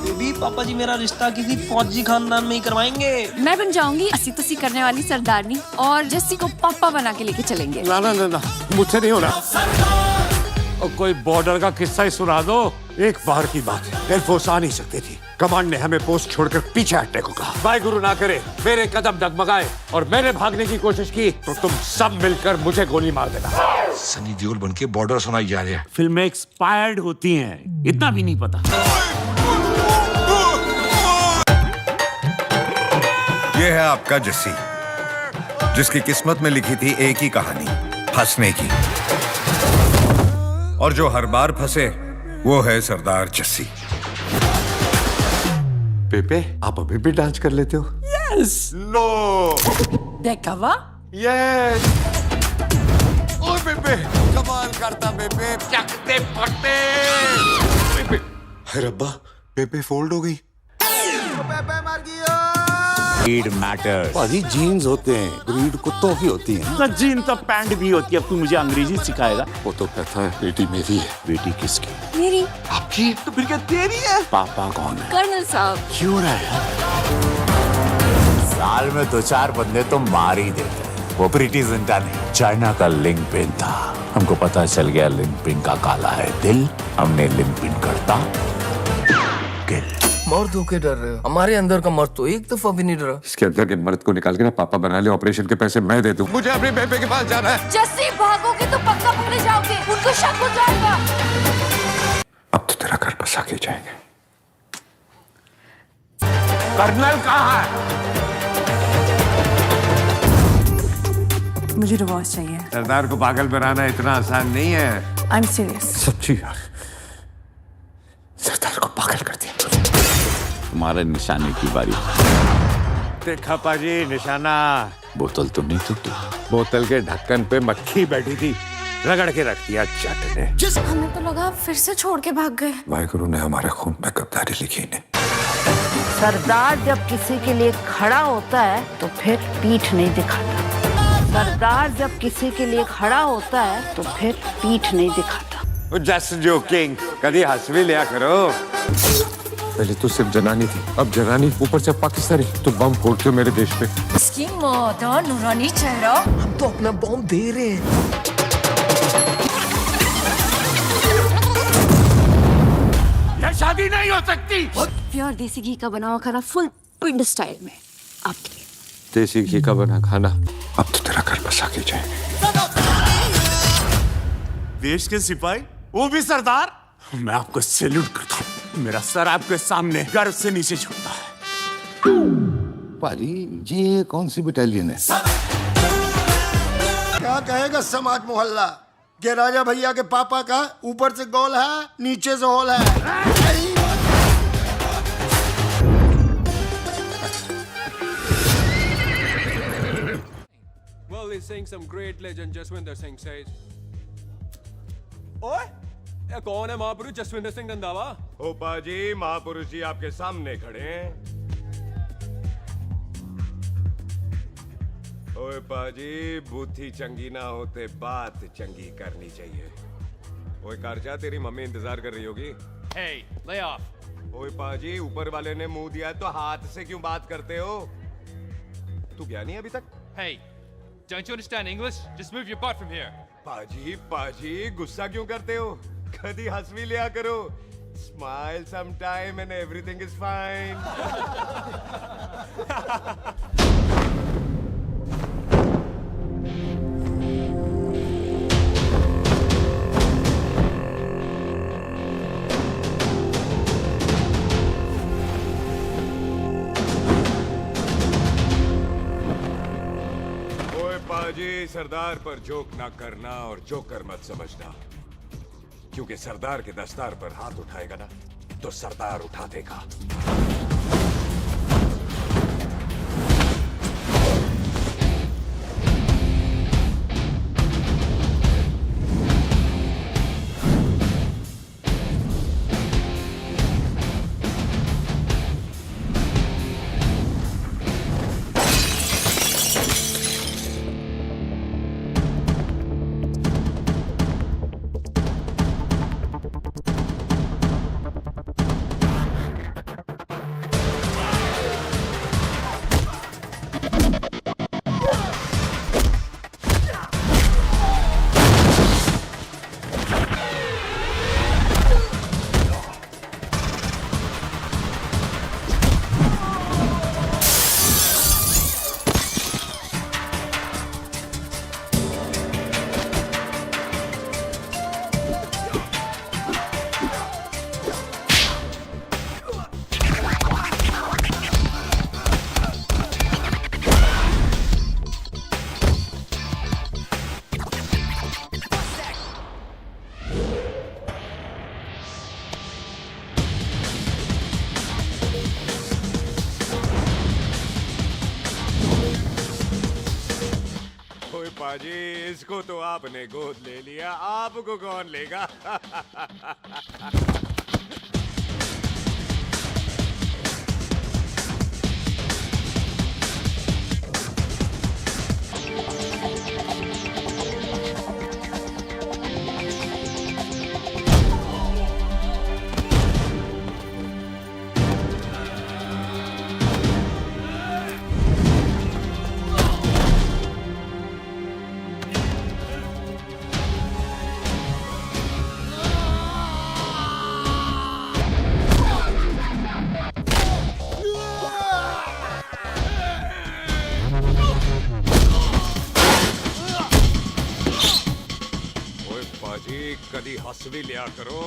Baby पापा जी मेरा रिश्ता किसी फौजी खानदान में ही करवाएंगे। मैं बन जाऊंगी अस्सी तसी करने वाली सरदारनी और जस्सी को पापा बना के लेके चलेंगे। ना ना ना ना, मुझसे नहीं होना। और कोई बॉर्डर का किस्सा ही सुना दो। एक बार की बात है, एयरफोर्स आ नहीं सकती थी। कमांड ने हमें पोस्ट छोड़कर पीछे हटने को कहा। वाहिगुरु ना करे मेरे कदम डगमगाए और मैंने भागने की कोशिश की तो तुम सब मिलकर मुझे गोली मार देना। सनी देओल बन के बॉर्डर सुनाई जा रहा है। फिल्में एक्सपायर्ड होती हैं, इतना भी नहीं पता। ये है आपका जस्सी, जिसकी किस्मत में लिखी थी एक ही कहानी, फंसने की। और जो हर बार फंसे वो है सरदार जस्सी। पेपे, आप अभी भी डांस कर लेते हो? यस। नो। देखा वाह। यस। ओ पेपे, कमाल करता पेपे, चकते पकते। पेपे, है रब्बा, पेपे फोल्ड हो गई। Breed matters. भाजी जीन्स होते हैं, ब्रीड कुत्तों की होती है। तो जीन तो पैंट भी होती है। अब तू मुझे अंग्रेजी सिखाएगा? वो तो कहता है बेटी मेरी है। बेटी किसकी? मेरी। आपकी? तो फिर क्या तेरी है? पापा कौन है? कर्नल साहब। क्यों रहा? साल में 2-4 बंदे तो मार ही देते हैं। वो प्रीति जिंटा नहीं, चाइना का लिंक पिन था। हमको पता चल गया लिंक पिन का काला है दिल। हमने लिंक पिन करता किल। मर्द होके डर रहे हो? हमारे अंदर का मर्द तो एक दफा भी नहीं डरा। इसके अंदर के मर्द को निकाल के ना पापा बना ले। ऑपरेशन के पैसे मैं दे दूं। मुझे अपने बेबे के पास जाना है। जस्सी भागोगे तो पक्का पकड़े जाओगे, उनको शक हो जाएगा। अब तो तेरा घर बसा के जाएंगे। कर्नल कहाँ है? मुझे डिवोर्स चाहिए। सरदार को पागल बनाना इतना आसान नहीं है। I am serious. सच्ची यार, सरदार को पागल कर दिया। तुम्हारे निशाने की बारी। देखा पाजी निशाना। बोतल तो नहीं टूटी। बोतल के ढक्कन पे मक्खी बैठी थी, रगड़ के रख दिया जट ने। हमें तो लगा फिर से छोड़ के भाग गए। वाहिगुरु ने हमारे खून में गद्दारी लिखी ने। सरदार जब किसी के लिए खड़ा होता है तो फिर पीठ नहीं दिखाता। सरदार जब किसी के लिए खड़ा होता है तो फिर पीठ नहीं दिखाता। जस्ट जोकिंग, कभी हंस भी लिया करो। पहले तो सिर्फ जनानी थी, अब जनानी ऊपर से पाकिस्तानी। तो बम फोड़ते हो मेरे देश पे। इसकी मादा नूरानी चेहरा। हम तो अपना बॉम्ब दे रहे हैं। ये शादी नहीं हो सकती। प्योर देसी घी का बना हुआ खाना फुल पिंड स्टाइल में आपके लिए। देसी घी का बना खाना। अब तो तेरा घर बसा के जाएंगे। देश के सिपाही, वो भी सरदार। मैं आपको सैल्यूट करता हूँ। मेरा सर आपके सामने गर्व से नीचे झुकता है। भाजी ये कौन सी बटालियन है? क्या कहेगा समाज मोहल्ला के राजा भैया के पापा का ऊपर से गोल है, नीचे से होल है। Well, he's saying some great legend Jaswinder Singh says. ओए, ये कौन है महापुरुष जसविंदर सिंह रंधावा? ओ पाजी, महापुरुष जी आपके सामने खड़े हैं। ओए पाजी, बुद्धि चंगी ना होते बात चंगी करनी चाहिए। ओए कारजा, तेरी मम्मी इंतजार कर रही होगी। Hey, lay off. ओए पाजी, ऊपर वाले ने मुंह दिया तो हाथ से क्यों बात करते हो? तू गया नहीं अभी तक? Hey, don't you understand English? Just move your butt from here. पाजी पाजी, गुस्सा क्यों करते हो? कभी हंस भी लिया करो। Smile sometime and everything is fine. ओए पाजी, सरदार पर जोक ना करना और जोकर मत समझना, क्योंकि सरदार के दस्तार पर हाथ उठाएगा ना तो सरदार उठा देगा। पाजी, इसको तो आपने गोद ले लिया, आपको कौन लेगा? कदी हंस भी लिया करो।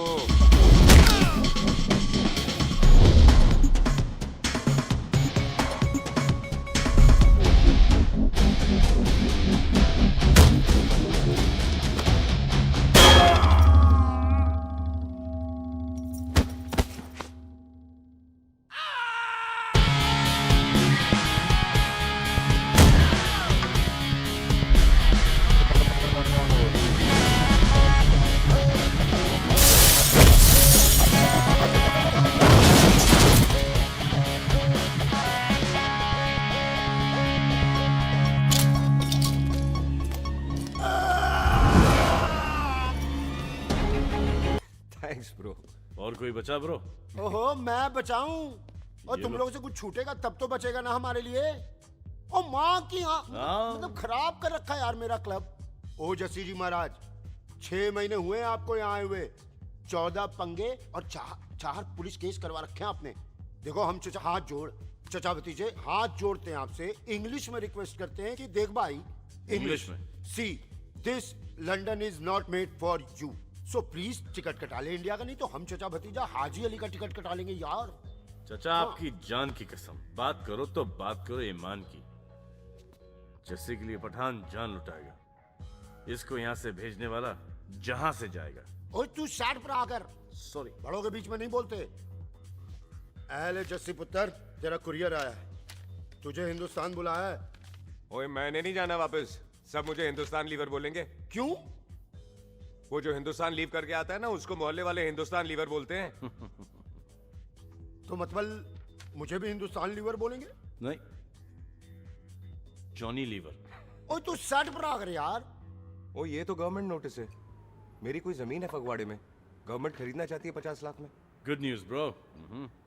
Thanks bro. और कोई बचा ब्रो? ओहो, मैं बचाऊं? और तुम लोगों से कुछ छूटेगा तब तो बचेगा ना हमारे लिए। ओ माँ की मतलब खराब कर रखा है यार मेरा क्लब। ओ जसी जी महाराज, 6 महीने हुए आपको यहाँ आए हुए, 14 पंगे और 4 पुलिस केस करवा रखे हैं आपने। देखो हम चचा हाथ जोड़, चचा भतीजे हाथ जोड़ते हैं आपसे, इंग्लिश में रिक्वेस्ट करते हैं कि देख भाई, इंग्लिश में see this London is not made for you, so please ticket कटा ले इंडिया का, नहीं तो हम चचा भतीजा हाजी अली का टिकट कटा लेंगे यार। चचा आपकी जान की कसम, बात करो तो बात करो ईमान की। जस्सी के लिए पठान जान लुटाएगा, इसको यहाँ से भेजने वाला जहां से जाएगा। ओए तू साइड पर आकर, सॉरी, बड़ों के बीच में नहीं बोलते। अहले जस्सी पुत्र, तेरा कुरियर आया है, तुझे हिंदुस्तान बुलाया है। ओए मैंने नहीं जाना वापस, सब मुझे हिंदुस्तान लीवर बोलेंगे। क्यों? वो जो हिंदुस्तान लीव करके आता है ना, उसको मोहल्ले वाले हिंदुस्तान लीवर बोलते हैं। तो मतलब मुझे भी हिंदुस्तान लीवर बोलेंगे? नहीं, जॉनी लीवर। ओए तू साइड पर आकर यार। ओ ये तो गवर्नमेंट नोटिस है, मेरी कोई जमीन है फगवाड़े में, गवर्नमेंट खरीदना चाहती है 50 लाख में। Good news bro.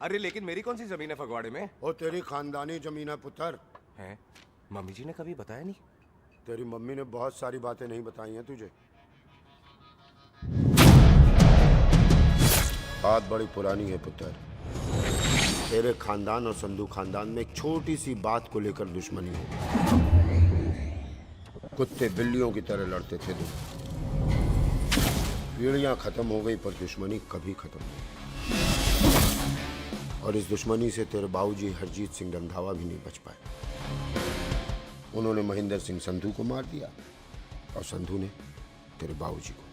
अरे लेकिन मेरी कौन सी जमीन है फगवाड़े में? ओ तेरी खानदानी जमीन है पुत्र। है? मम्मी जी ने कभी बताया नहीं? तेरी मम्मी ने बहुत सारी बातें नहीं बताई हैं तुझे। बात बड़ी पुरानी है पुत्र, तेरे खानदान और संधू खानदान में एक छोटी सी बात को लेकर दुश्मनी है। कुत्ते बिल्लियों की तरह लड़ते थे तुम, पीढ़ियां खत्म हो गई पर दुश्मनी कभी खत्म नहीं। और इस दुश्मनी से तेरे बाबूजी हरजीत सिंह रंधावा भी नहीं बच पाए। उन्होंने महेंद्र सिंह संधू को मार दिया और संधू ने तेरे बाबूजी को।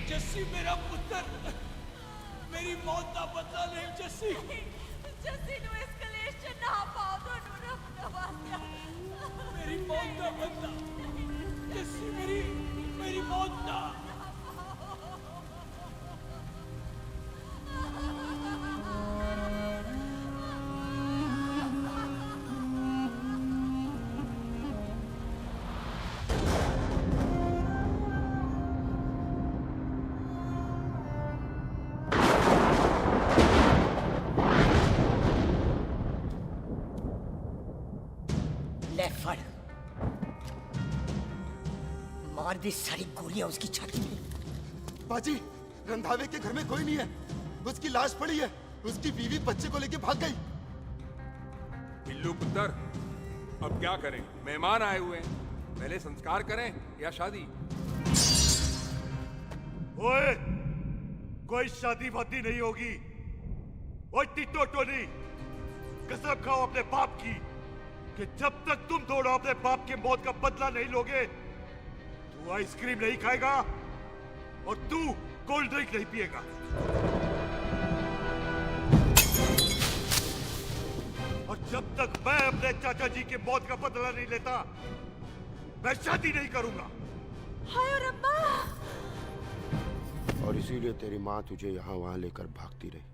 जस्सी मेरा पुत्र, मेरी मौत का बदला नहीं जस्सी। जस्सी नु एस्केलेशन ना पाओ तो नु नवासिया। मेरी मौत का बदला जस्सी, मेरी मौत का। मार दी सारी गोलियां उसकी छाती में। बाजी, रंधावे के घर में कोई नहीं है, उसकी लाश पड़ी है, उसकी बीवी बच्चे को लेके भाग गई। बिल्लू पुत्र, अब क्या करें? मेहमान आए हुए हैं, पहले संस्कार करें या शादी? ओए, कोई शादी वादी नहीं होगी। ओए टिटो टोनी, कसम खाओ अपने बाप की कि जब तक तुम दोनों अपने बाप की मौत का बदला नहीं लोगे, तू आइसक्रीम नहीं खाएगा और तू कोल्ड ड्रिंक नहीं पिएगा। और जब तक मैं अपने चाचा जी की मौत का बदला नहीं लेता मैं शादी नहीं करूंगा। हाय रब्बा। और इसीलिए तेरी माँ तुझे यहाँ वहां लेकर भागती रही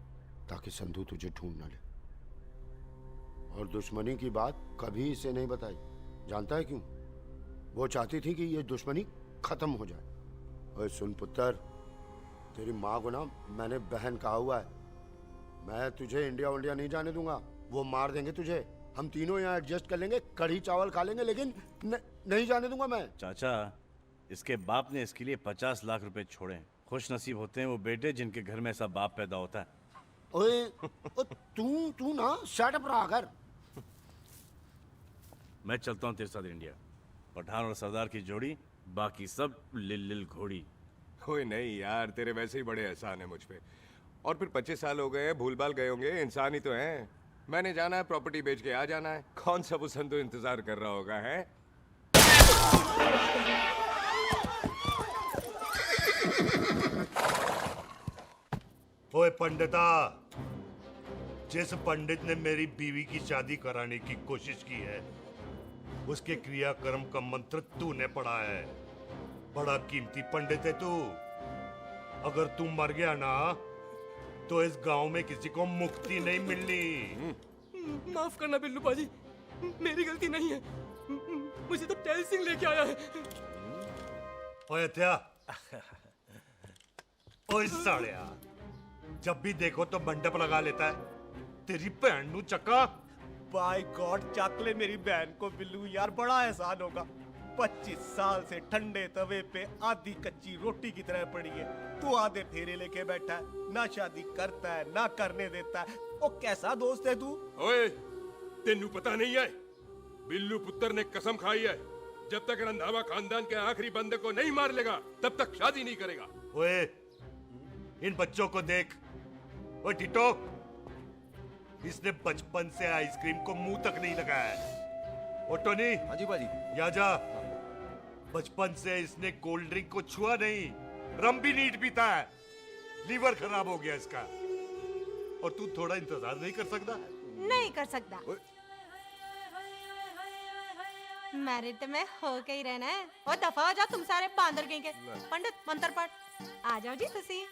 ताकि संधू तुझे ढूंढ न ले। और दुश्मनी की बात कभी इसे नहीं बताई। जानता है क्यों? वो चाहती थी कि ये दुश्मनी खत्म हो जाए। ओए सुन पुत्र, तेरी माँ को ना मैंने बहन कहा हुआ है। मैं तुझे इंडिया इंडिया नहीं जाने दूंगा। वो मार देंगे तुझे। हम तीनों यहाँ एडजस्ट कर लेंगे, कढ़ी चावल खा लेंगे, लेकिन नहीं जाने दूंगा मैं। चाचा, इसके बाप ने इसके लिए 50 लाख रुपए छोड़े। खुश नसीब होते हैं वो बेटे जिनके घर में ऐसा बाप पैदा होता है। ओए तू ना शट अप रहा कर। मैं चलता हूँ तेरे साथ इंडिया। पठान और सरदार की जोड़ी, बाकी सब लिल घोड़ी। ओए नहीं यार, तेरे वैसे ही बड़े एहसान है मुझ पे। और फिर 25 साल हो गए, भूल भाल गए होंगे, इंसान ही तो हैं। मैंने जाना है, प्रॉपर्टी बेच के आ जाना है। कौन सा वो संधू इंतजार कर रहा होगा है? ओए पंडिता, जिस पंडित ने मेरी बीवी की शादी कराने की कोशिश की है उसके क्रियाकर्म का मंत्र तूने पढ़ा है। बड़ा कीमती पंडित है तू। अगर तू मर गया ना तो इस गांव में किसी को मुक्ति नहीं मिलनी। माफ करना बिल्लू पाजी, मेरी गलती नहीं है। मुझे तो टेल सिंह लेके आया है। ओए हत्या, ओए सालिया, जब भी देखो तो मंडप लगा लेता है। तेरी बहन नू चक्का। बाय गॉड, चक ले मेरी बहन को बिल्लू। यार बड़ा एहसान होगा। 25 साल से ठंडे तवे पे आधी कच्ची रोटी की तरह पड़ी है। तू आधे फेरे लेके बैठा है, ना शादी करता है ना करने देता है। ओ कैसा दोस्त है तू? ओए, तेनू पता नहीं है, बिल्लू पुत्र ने कसम खाई है जब तक रंधावा खानदान के आखिरी बंदे को नहीं मार लेगा तब तक शादी नहीं करेगा। ओए, इन बच्चों को देख। ओए टिटो, इसने बचपन से आइसक्रीम को मुंह तक नहीं लगाया है। ओ टोनी। हाँ जी बाजी। या जा। बचपन से इसने कोल्ड ड्रिंक को छुआ नहीं, रम भी नीट पीता है। लीवर खराब हो गया इसका। और तू थोड़ा इंतजार नहीं कर सकता? नहीं कर सकता। मैरिड तो मैं हो के ही रहना है। और दफा हो जाओ तुम सारे बांदर गए के। पंडित मंत्र पढ़। आ जाओ जी तुसी।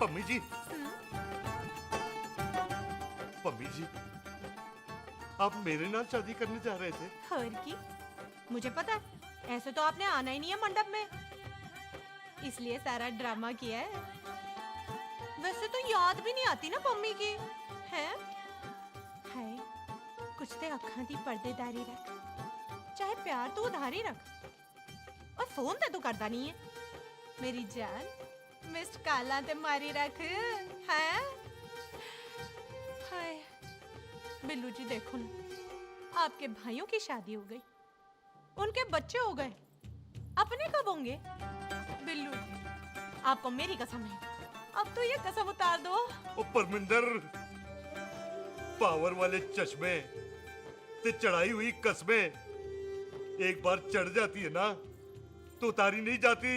पम्मी जी, पम्मी जी, आप मेरे नाल शादी करने जा रहे थे? और की? मुझे पता है, ऐसे तो आपने आना ही नहीं है मंडप में, इसलिए सारा ड्रामा किया है। वैसे तो याद भी नहीं आती ना पम्मी की, हैं? हाय, कुछ ते अखां दी पर्देदारी रख, चाहे प्यार तो उधारी रख। और फोन ते तू करता नहीं है। मेरी जान, मिस्ड काला ते मारी रख, हैं? हाय, बिल्लू जी देखो ना, आपके भाइयों की शादी हो गई, उनके बच्चे हो गए, अपने कब होंगे? बिल्लू जी, आपको मेरी कसम है, अब तो ये कसम उतार दो। ओ परमिंदर, पावर वाले चश्मे ते चढ़ाई हुई कस्में एक बार चढ़ जाती है ना तो उतारी नहीं जाती।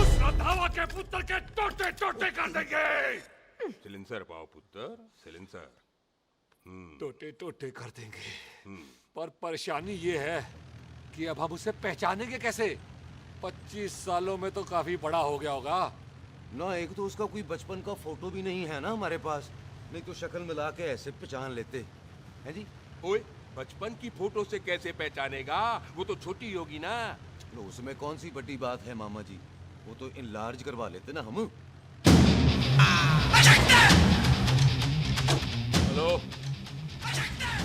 उस रंधावा के पुत्र के टोटे टोटे कर देंगे। सिलेंसर पाओ पुत्र, सिलेंसर। टोटे टोटे कर देंगे। पर परेशानी ये है कि अब हम उसे पहचानेंगे कैसे? 25 सालों में तो काफी बड़ा हो गया होगा ना। एक तो उसका कोई बचपन का फोटो भी नहीं है ना हमारे पास, नहीं तो शक्ल मिला के ऐसे पहचान लेते हैं जी। ओए, बचपन की फोटो से कैसे पहचानेगा? वो तो छोटी होगी ना। तो उसमें कौन सी बड़ी बात है मामा जी, वो तो इनलार्ज करवा लेते ना हम। हेलो,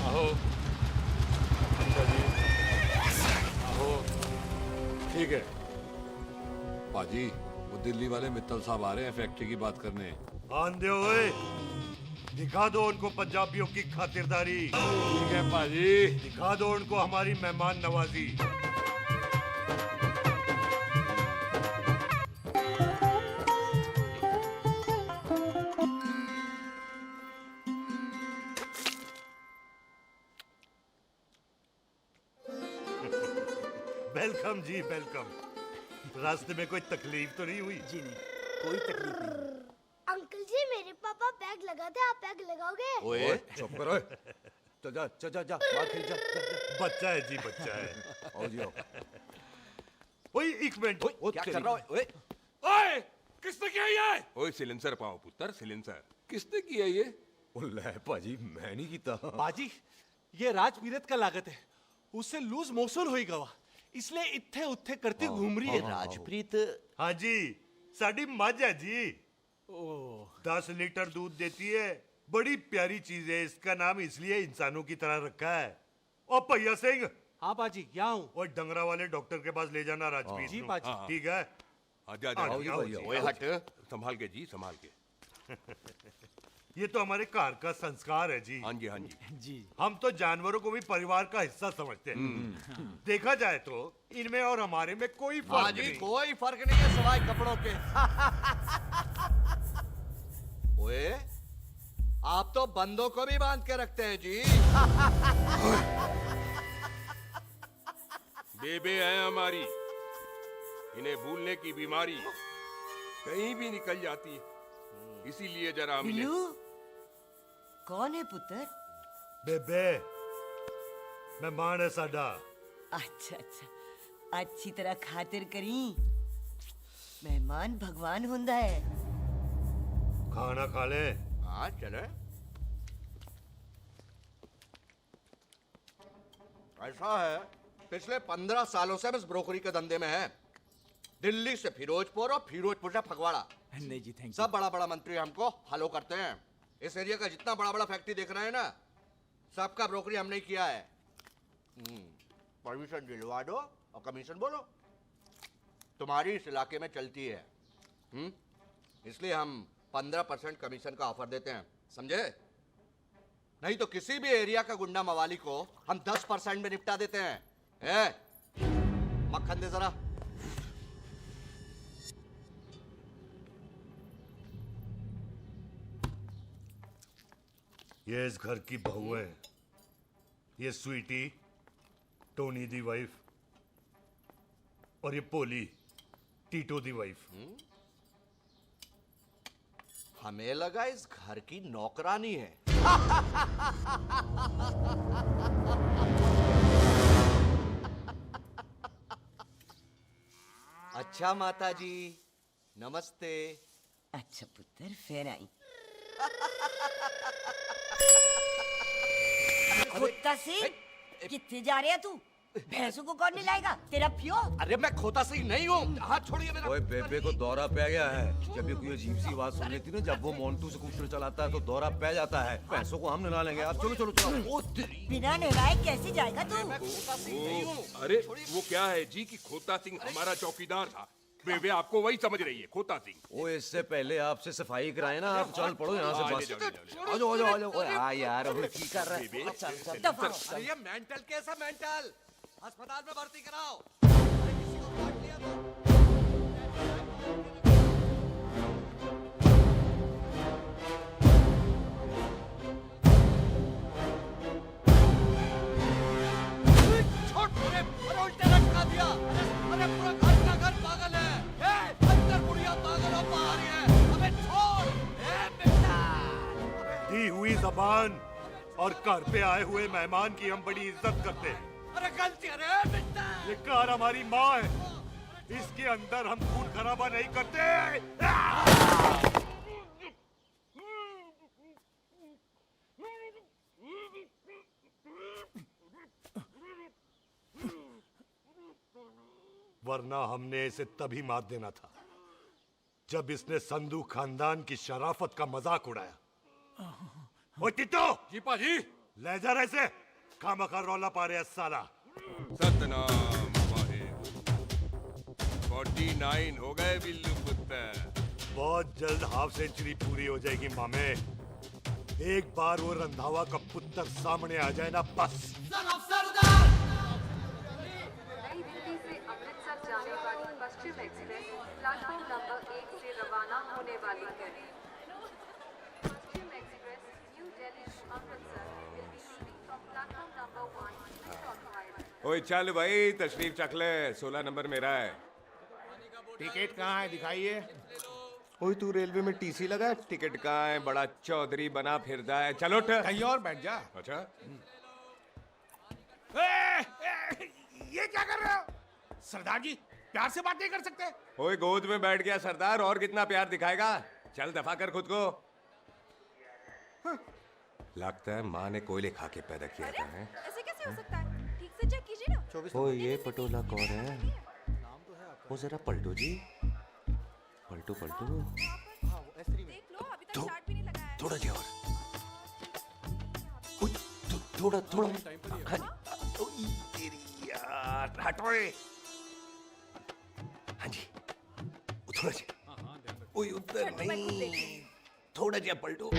आओ। आहो, ठीक है पाजी, वो दिल्ली वाले मित्तल साहब आ रहे हैं फैक्ट्री की बात करने। आंधे ओए, दिखा दो उनको पंजाबियों की खातिरदारी। ठीक है पाजी। दिखा दो उनको हमारी मेहमान नवाजी। वेलकम जी, वेलकम। रास्ते में कोई तकलीफ तो नहीं हुई? जी नहीं, कोई तकलीफ नहीं। अंकल जी मेरे पापा पैग लगाते, आप पैग लगाओगे? ओए चुप करो। चल जा चल जा जा बाहर खेल जा, बच्चा है जी बच्चा है। आओ जी आओ। ओए एक मिनट। क्या कर रहा है? ओए किसने किया ये? ओए सिलेंसर पाओ पुत्र, सिलेंसर किसने किया ये? ले भाजी मैं नहीं कीता। बाजी ये राजपीरत का लागत है, उससे लूज मोशन होई गवा, इसलिए इत्थे उत्थे करती घूम रही है। राजप्रीत हाँ जी साडी मझ है जी। 10 लीटर दूध देती है, बड़ी प्यारी चीज है। इसका नाम इसलिए इंसानों की तरह रखा है। ओ भैया सिंह। हाँ बाजी क्या हूँ? और डंगरा वाले डॉक्टर के पास ले जाना राजप्रीत। जी बाजी। ठीक है। आजा आजा। ओए हट, संभाल के जी, संभाल के। ये तो हमारे घर का संस्कार है जी। हाँ जी हाँ जी जी। हम तो जानवरों को भी परिवार का हिस्सा समझते हैं। देखा जाए तो इनमें और हमारे में कोई फर्क नहीं। कोई फर्क नहीं है सिवाय कपड़ों के। ओए आप तो बंदों को भी बांध के रखते हैं जी। बेबे है हमारी, इन्हें भूलने की बीमारी कहीं भी निकल जाती है, इसीलिए जरा मिले। बिल्लू कौन है पुत्र? बेबे मेहमान है साडा। अच्छा अच्छा, अच्छी तरह खातिर करी। मेहमान भगवान हुंदा है। खाना खा ले। हाँ चले। ऐसा है पिछले 15 सालों से हम इस ब्रोकरी के धंधे में हैं। दिल्ली से फिरोजपुर और फिरोजपुर से फगवाड़ा। नहीं जी थैंक सब बड़ा बड़ा मंत्री हमको फॉलो करते हैं। इस एरिया का जितना बड़ा बड़ा फैक्ट्री देख रहे हैं ना, सबका ब्रोकरी हमने किया है। परमिशन दिलवा दो और कमीशन बोलो। तुम्हारी इस इलाके में चलती है, इसलिए हम 15% कमीशन का ऑफर देते हैं, समझे? नहीं तो किसी भी एरिया का गुंडा मवाली को हम 10% में निपटा देते हैं। मक्खन दे जरा। ये इस घर की बहू है, ये स्वीटी टोनी दी वाइफ, और ये पोली टीटो दी वाइफ। हमें लगा इस घर की नौकरानी है। अच्छा माता जी नमस्ते। अच्छा पुत्र फिर आई। खोता सिंह कितने जा रहे है तू? भैंसों को कौन लाएगा? तेरा प्यो? अरे मैं खोता सिंह नहीं हूँ, हाथ छोड़िए मेरा। ओए बेबे को दौरा पै गया है। जब भी कोई अजीब सी आवाज सुन लेती ना, जब वो मोन्टू स्कूटर चलाता है तो दौरा पै जाता है। पैसों को हम नहला लेंगे। आप चलो चलो चलो। बिना नहलाए कैसे जाएगा तू? अरे वो क्या है जी कि खोता सिंह हमारा चौकीदार था। बेबे आपको वही समझ रही है, खोता सिंह। ओ इससे पहले आपसे सफाई कराए ना, आप चल पड़ो यहाँ से बस। आ जाओ आ जाओ आ जाओ। ओए हाँ यार अब की कर रहा है। अरे ये मेंटल केस है, मेंटल। अस्पताल में भर्ती कराओ। किसी को काट लिया तो छोड़। अरे उल्टे लटका दिया। अरे पूरा घर का घर पागल है। अंदर बुढ़िया पागल और बाहर है। अबे छोड़। बेटा दी हुई जबान और घर पे आए हुए मेहमान की हम बड़ी इज्जत करते हैं। अरे गलती है बेटा। ये कार हमारी माँ है, इसके अंदर हम खून खराबा नहीं करते। वरना हमने इसे तभी मार देना था जब इसने संधू खानदान की शराफत का मजाक उड़ाया। ओ टिट्टो जी पाजी, ले जा रहे से खामखा रौला पा रहे साला। सतनाम वाहे 49 हो गए बिल्लू पुत्र। बहुत जल्द हाफ सेंचुरी पूरी हो जाएगी मामे। एक बार वो रंधावा का पुत्र सामने आ जाए ना बस। नई दिल्ली से अमृतसर जाने वाली पश्चिम एक्सप्रेस प्लेटफॉर्म नंबर 1 से रवाना होने वाली है। Paschim express new Delhi to Amritsar will be leaving from platform number 1 to ओए चल भाई तशरीफ चख ले, 16 नंबर मेरा है। टिकट कहाँ है दिखाइए। ओए तू रेलवे में टीसी लगा, टिकट कहाँ है? बड़ा चौधरी बना फिरता है। चलो कहीं और बैठ जा। अच्छा ये क्या कर रहे हो? सरदार जी प्यार से बात नहीं कर सकते? ओए गोद में बैठ गया सरदार, और कितना प्यार दिखाएगा? चल दफा कर खुद को। लगता है माँ ने कोयले खा के पैदा किया था। है ऐसे कैसे हो सकता है? ठीक से चेक कीजिए ना। ओ ये पटोला कौन है? वो जरा पलटो जी, पलटो पलटो। देख लो, अभी तक चार्ट भी नहीं लगाया है। थोड़ा जी और। थोड़ा थोड़ा। तेरी यार हटो रे। हाँ जी थोड़ा जी। ओए उधर नहीं, थोड़ा जी पलटो।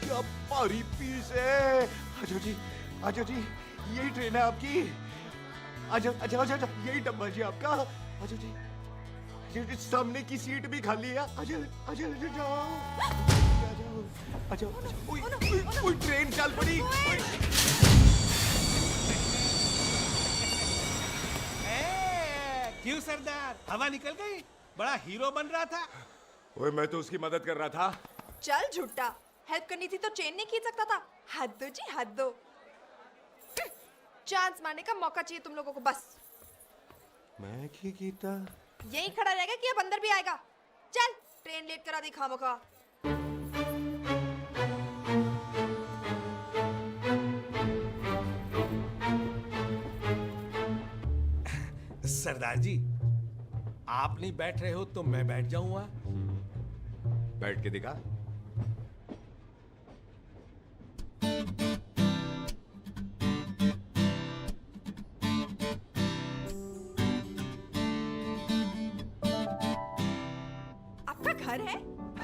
क्या भारी पीस है। आजो जी, आजो जी, यही ट्रेन है आपकी। आजो आजो आजो आजो, यही डब्बा जी आपका। आजो जी, ये सामने की सीट भी खाली है। आजो आजो आजो जाओ, आजो आजो। ओए ट्रेन चल पड़ी। क्यों सरदार, हवा निकल गई? बड़ा हीरो बन रहा था। ओए मैं तो उसकी मदद कर रहा था। चल झूठा, हेल्प करनी थी तो चेन नहीं खींच सकता था। हद दो जी, हद दो। चांस मारने का मौका चाहिए तुम लोगों को बस। मैं की कीता? यही खड़ा रहेगा कि अब अंदर भी आएगा? चल, ट्रेन लेट करा दी खामखा। सरदार जी आप नहीं बैठ रहे हो तो मैं बैठ जाऊंगा। बैठ के दिखा। आपका घर है?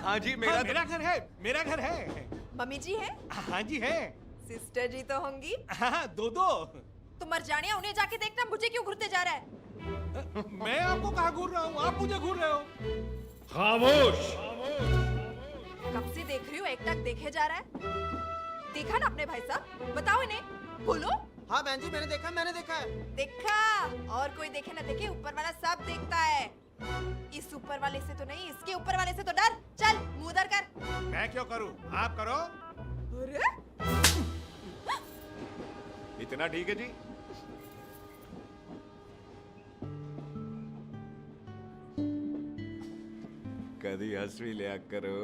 हाँ जी मेरा घर है, मेरा घर है। मम्मी जी है? हाँ जी है। सिस्टर जी तो होंगी? हाँ दो। तुम मर जाने, उन्हें जाके देखना मुझे क्यों घूरते जा रहा है। मैं आपको कहाँ घूर रहा हूँ, आप मुझे घूर रहे हो। खामोश। कब से देख रही हूँ, एक टक देखे जा रहा है। देखा ना अपने भाई साहब, बताओ इन्हें। बोलो। हाँ बहन जी मैंने देखा है। देखा? और कोई देखे ना देखे, ऊपर वाला सब देखता है। इस ऊपर वाले से तो नहीं, इसके ऊपर वाले से तो डर। चल मुंह उधर कर। मैं क्यों करूँ, आप करो। अरे इतना ठीक है जी। कभी हंस भी लिया करो।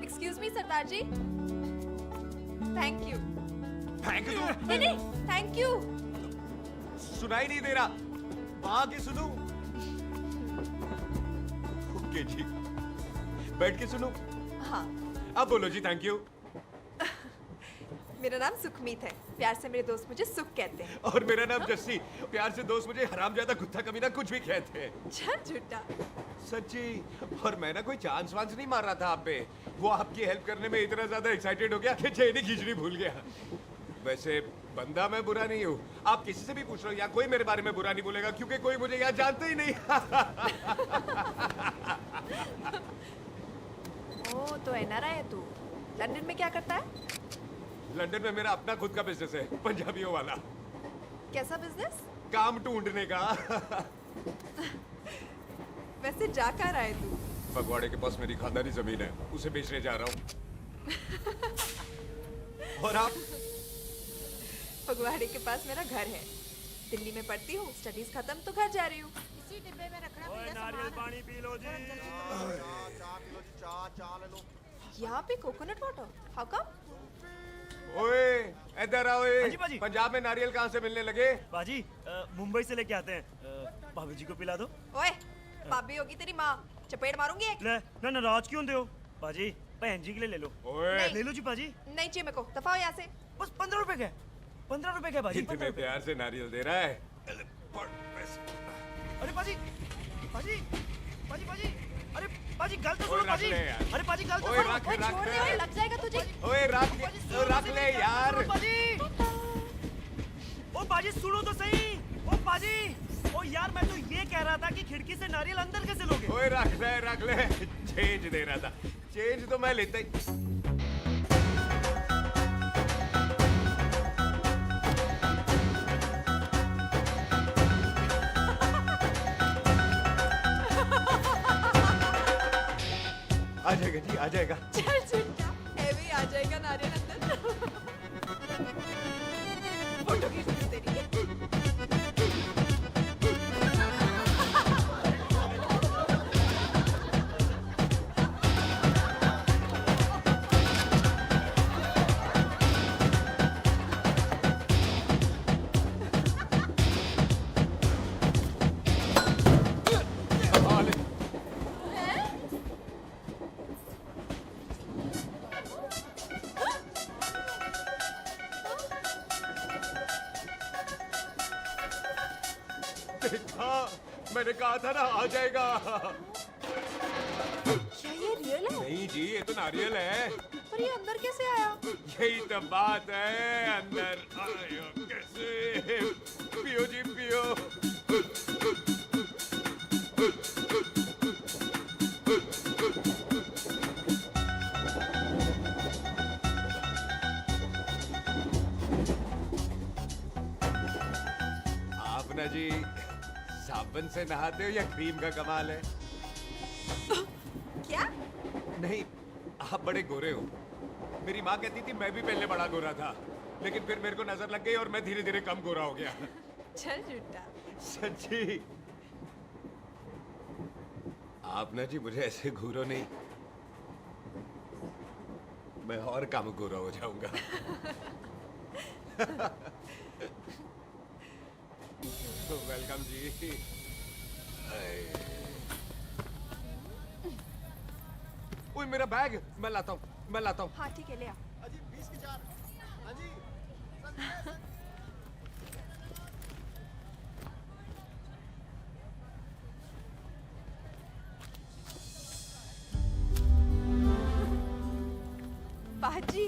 Excuse me Sardar ji. Thank you. Thank you? नहीं, थैंक यू। सुनाई नहीं दे रहा, वहां के सुनूं? ओके जी, बैठ के सुनूं? हाँ। अब बोलो जी थैंक यू। मेरा नाम सुखमीत है, प्यार से मेरे दोस्त मुझे सुख कहते हैं। और मेरा नाम जस्सी, प्यार से दोस्त मुझे हरामजादा, कुत्ता कमीना कुछ भी कहते हैं। चल झूठा। सच्ची। और मैं ना कोई चांस वांस नहीं मार रहा था आप पे, वो आपकी हेल्प करने में इतना ज्यादा एक्साइटेड हो गया कि चेन ही खींचनी भूल गया। वैसे बंदा मैं बुरा नहीं हूँ, आप किसी से भी पूछ लो, यहाँ कोई मेरे बारे में बुरा नहीं बोलेगा क्योंकि कोई मुझे यहाँ जानता ही नहीं। ओ तो एनआरआई है तू। लंदन में क्या करता है? लंदन में मेरा अपना खुद का बिजनेस है, पंजाबियों वाला। कैसा बिजनेस? काम ढूंढने का। वैसे जा कहाँ रहा है तू? फगवाड़े के पास मेरी खानदानी जमीन है, उसे बेचने जा रहा हूँ। और आप? फगवाड़े के पास मेरा घर है, दिल्ली में पढ़ती हूँ, स्टडीज खत्म तो घर जा रही हूँ। इसी डिब्बे में रखना मेरा नारियल पानी पी लो जी। यहाँ पे कोकोनट वाटर? How come? ओए इधर आओ। हाँ जी बाजी। पंजाब में नारियल कहाँ से मिलने लगे? बाजी मुंबई से लेके आते हैं। भाभी जी को पिला दो। ओए भाभी होगी तेरी माँ, चपेट मारूंगी एक। ले ना नाराज क्यों होते हो बाजी, बहन जी के लिए ले लो। ओए ले लो जी बाजी। नहीं चाहिए मेरे को, दफा हो यहाँ से। बस 15 रुपए का, 15 रुपए का बाजी। इतने प्यार से नारियल दे रहा है। अरे बाजी, बाजी, बाजी, बाजी, अरे बाजी गलत सुनो बाजी। अरे बाजी गलत ओए रख छोड़ दे, लग जाएगा तुझे। ओए रख ले यार। यार। ओ बाजी सुनो तो सही। ओ बाजी, ओ यार मैं तो ये कह रहा था कि खिड़की से नारियल अंदर कैसे लोगे? ओए रख ले। चेंज दे रहा था। चेंज तो मैं लेता ही। आ जाएगा जी, आ जाएगा। चल झुंडा, एवी आ जाएगा नारियल अंदर। फोटो खींच तेरी। देखा, मैंने कहा था ना आ जाएगा। क्या ये रियल है? नहीं जी, ये तो नारियल है। पर ये अंदर कैसे आया? यही तो बात है, अंदर आया कैसे? पियो जी पियो। आप ना जी साबुन से नहाते हो या क्रीम का कमाल है? क्या? नहीं, आप बड़े गोरे हो। मेरी माँ कहती थी मैं भी पहले बड़ा गोरा था, लेकिन फिर मेरे को नजर लग गई और मैं धीरे धीरे कम गोरा हो गया। चल झुंडा। सच्ची? आप ना जी मुझे ऐसे घूरो नहीं, मैं और कम गोरा हो जाऊंगा। वेलकम जी। ओए मेरा बैग, मैं लाता हूँ। हाँ ठीक है, ले आ। अजी 20 की 4। हाँ जी। बाजी।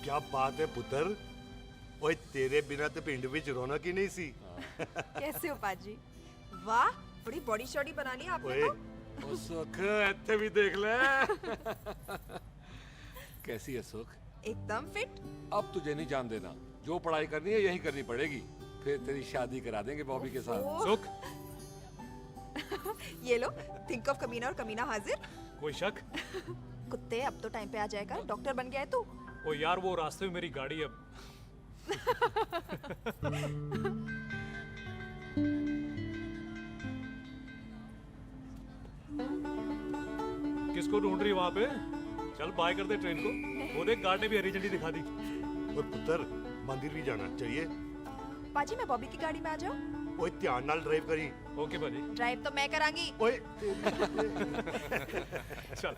क्या बात है पुत्र। ओए तेरे बिना तो पिंड विच रौनक ही नहीं सी। कैसे हो बाजी? वाह, बड़ी बॉडी शॉडी बना ली आपने ओए तो। ओ सुख, इत्थे भी देख ले। कैसी है सुख? एकदम फिट। अब तुझे नहीं जान देना, जो पढ़ाई करनी है यही करनी पड़ेगी, फिर तेरी शादी करा देंगे बॉबी के साथ। ओह। सुख, ये लो, थिंक ऑफ कमीना और कमीना हाजिर। कोई शक? कुत्ते, अब तो टाइम पे आ जाएगा। डॉक्टर बन गया है तू। ओ यार, वो रास्ते में मेरी गाड़ी अब। किसको ढूंढ रही वहां पे? चल बाय कर दे ट्रेन को। वो देख गार्ड ने भी हरी झंडी दिखा दी। और पुत्र मंदिर भी जाना चाहिए। बाजी मैं बॉबी की गाड़ी में आ जाऊं? ओए ध्यान नाल ड्राइव करी। ओके बाजी। ड्राइव तो मैं करांगी। ओए चल।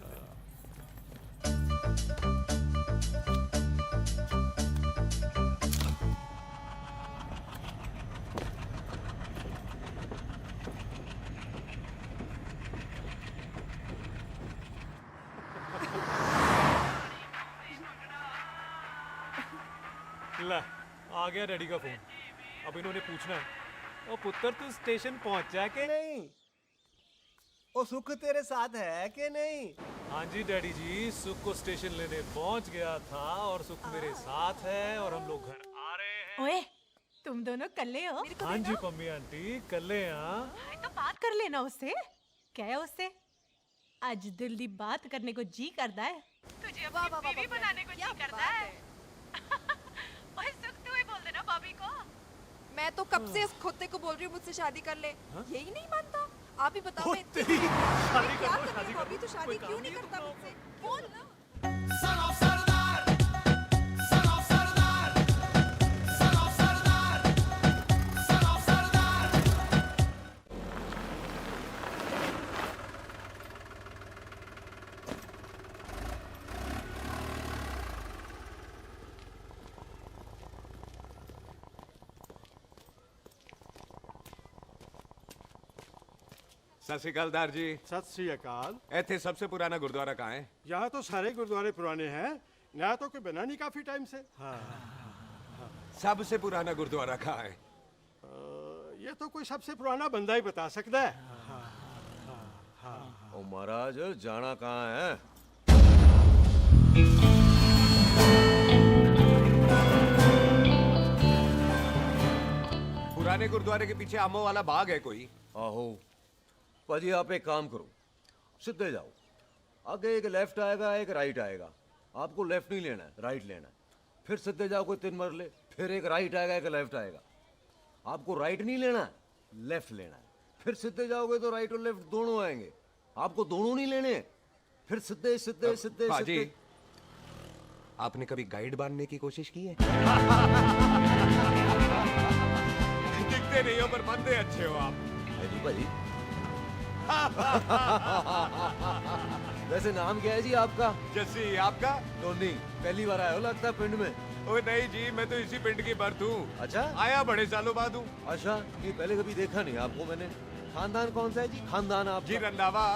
ला, आ गया डैडी का फोन। अब इन्होंने पूछना है, ओ पुत्र तू स्टेशन पहुंचा के नहीं? ओ सुख तेरे साथ है कि नहीं? हाँ जी डैडी जी, सुख को स्टेशन लेने पहुंच गया था और सुख मेरे साथ है और हम लोग घर आ रहे हैं। ओए, तुम दोनों कल्ले हो? हाँ जी पम्मी आंटी, कल यहाँ। तो बात कर लेना उससे। क्या है उससे? आज दिल दी बात करने को जी करता है। तुझे अपनी बीवी बनाने को जी करता है। ओए सुख, तू ही बोल देना बॉबी को। मैं तो कब से इस खोते को बोल रही हूँ मुझसे शादी कर ले। यही नहीं मानता। आप ही बताओ मैं शादी क्या कर लो, कर रही बॉबी? तो शादी क्यों नहीं करता मुझसे? बोल ना। सत श्री अकाल दार जी। सत श्री अकाल। ਇੱਥੇ सबसे पुराना गुरुद्वारा कहाँ है? यहाँ तो सारे गुरुद्वारे पुराने हैं। नया तो कोई बना नहीं काफी टाइम से। सबसे पुराना गुरुद्वारा कहाँ है? ये तो कोई सबसे पुराना बंदा ही बता सकता है। ओ महाराज जाना कहाँ है? पुराने गुरुद्वारे के पीछे आमों वाला बाग है कोई? आहो पाजी, आप एक काम करो, सीधे जाओ, आगे एक लेफ्ट आएगा एक राइट आएगा, आपको लेफ्ट नहीं लेना है, राइट लेना है। फिर सीधे जाओ कोई 3 मरले, फिर एक राइट आएगा एक लेफ्ट आएगा, आपको राइट नहीं लेना है, लेफ्ट लेना है। फिर सीधे जाओगे तो राइट और लेफ्ट दोनों आएंगे, आपको दोनों नहीं लेने। फिर सीधे सीधे सीधे पाजी, सीधे। आपने कभी गाइड बनने की कोशिश की है? दिखते नहीं हो पर बंदे अच्छे हो आप। जी भाजी। वैसे नाम क्या है जी आपका? जस्सी। आपका? टोनी। पहली बार आए हो लगता है पिंड में। ओ नहीं जी, मैं तो इसी पिंड की बर्थ हूँ। अच्छा, आया बड़े सालों बाद हूँ। अच्छा, ये पहले कभी देखा नहीं आपको मैंने। खानदान कौन सा है जी? खानदान आप जी रंधावा।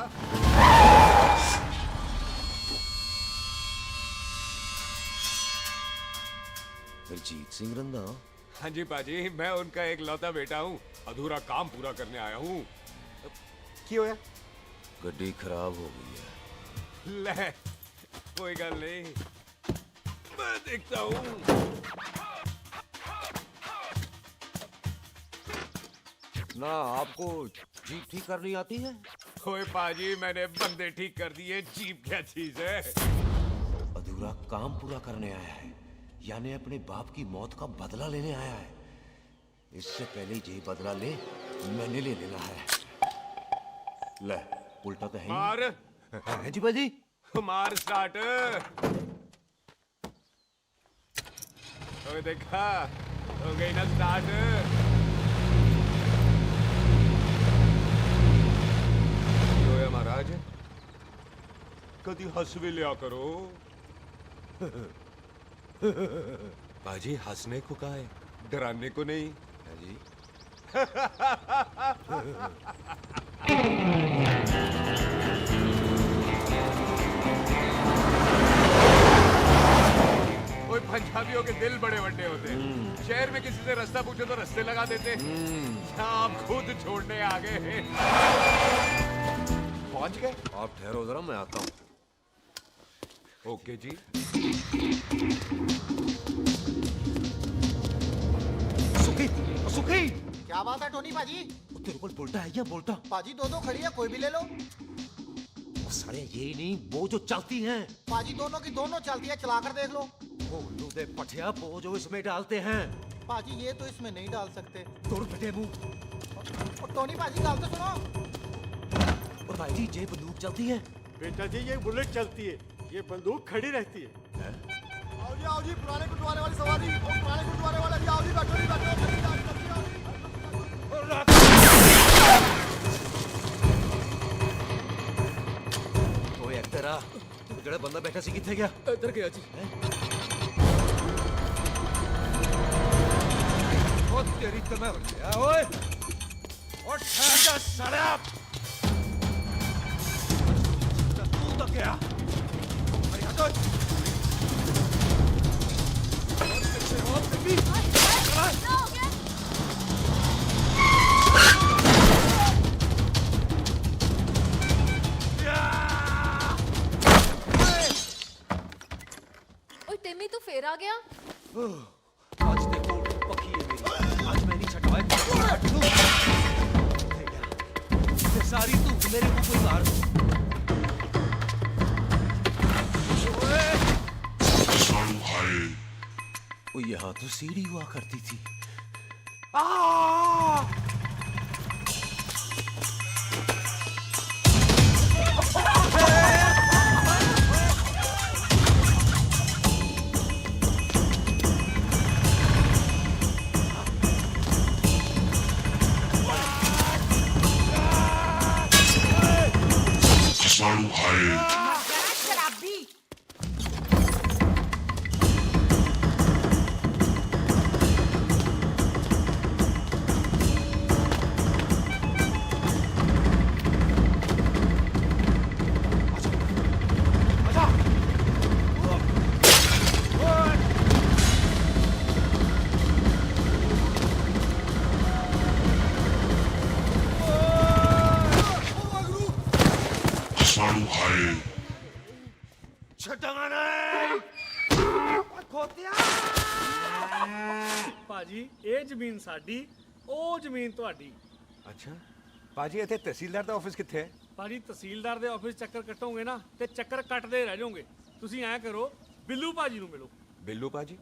जीत सिंह रंधावा? हाँ जी पाजी, मैं उनका एक लौता बेटा हूँ, अधूरा काम पूरा करने आया हूँ। क्यों है? गड्डी खराब हो गई है। ले, कोई गल नहीं, मैं देखता हूँ। ना आपको जीप ठीक करनी आती है? ओए पाजी, मैंने बंदे ठीक कर दिए, जीप क्या चीज है? अधूरा काम पूरा करने आया है, यानी अपने बाप की मौत का बदला लेने आया है। इससे पहले ये बदला ले, मैंने ले लेना है। ले, उल्टा तो है ही। मार। है जी बाजी। मार स्टार्ट। ओए देखा, हो गई ना स्टार्ट। रोया महाराज, कभी हंस भी लिया करो। बाजी, हंसने को कहा है, डराने को नहीं। है जी। कोई पंजाबियों के दिल बड़े बड़े होते हैं। शहर में किसी से रास्ता पूछो तो रास्ते लगा देते। आप खुद छोड़ने आ गए। पहुंच गए? आप ठहरो जरा, मैं आता हूँ। ओके जी। सुखी, सुखी। क्या बात है टोनी पाजी? तेरे को बोलता है या बोलता? पाजी दो खड़ी है, कोई भी ले लो। सारे यही नहीं, वो जो चलती हैं। पाजी दोनों की दोनों चलती है, चला कर देख लो। वो उल्लू दे पठिया, वो जो इसमें डालते हैं। पाजी ये तो इसमें नहीं डाल सकते। तोड़ फटे मुंह। और टोनी पाजी गाल तो सुनो। और भाई जी, ये बंदूक चलती है। बेटा जी, ये बुलेट चलती है, ये बंदूक खड़ी रहती है। आओ जी, पुराने गुरुद्वारे वाली सवारी। और पुराने गुरुद्वारे वाले भी आओ जी, बैठो जी, बैठो। ओए तेरा ਜਿਹੜਾ ਬੰਦਾ ਬੈਠਾ ਸੀ ਕਿੱਥੇ ਗਿਆ? इधर गया जी। ओ तेरी तो मैं गया ओए। और ठहर जा साला। तू तो क्या? अरे हटो। और बेबी। टिम्मी तू फेर आ गया? आज देखो पक्की है मेरी, आज मैं नहीं छटवाए। सारी तू मेरे मुंह कोई मार। वो यहाँ तो सीढ़ी हुआ करती थी। ਭਾਜੀ ਇਹ ਜ਼ਮੀਨ ਸਾਡੀ ਉਹ ਜ਼ਮੀਨ ਤੁਹਾਡੀ। ਅੱਛਾ ਭਾਜੀ ਇੱਥੇ ਤਹਿਸੀਲਦਾਰ ਦਾ ਆਫਿਸ ਕਿੱਥੇ ਹੈ? ਭਾਜੀ ਤਹਿਸੀਲਦਾਰ ਦੇ ਆਫਿਸ ਚੱਕਰ ਕੱਟੋਗੇ ਨਾ ਤੇ ਚੱਕਰ ਕੱਟਦੇ ਰਹਿ ਜਾਓਗੇ। ਤੁਸੀਂ ਐਂ ਕਰੋ ਬਿੱਲੂ ਭਾਜੀ ਨੂੰ ਮਿਲੋ। ਬਿੱਲੂ ਭਾਜੀ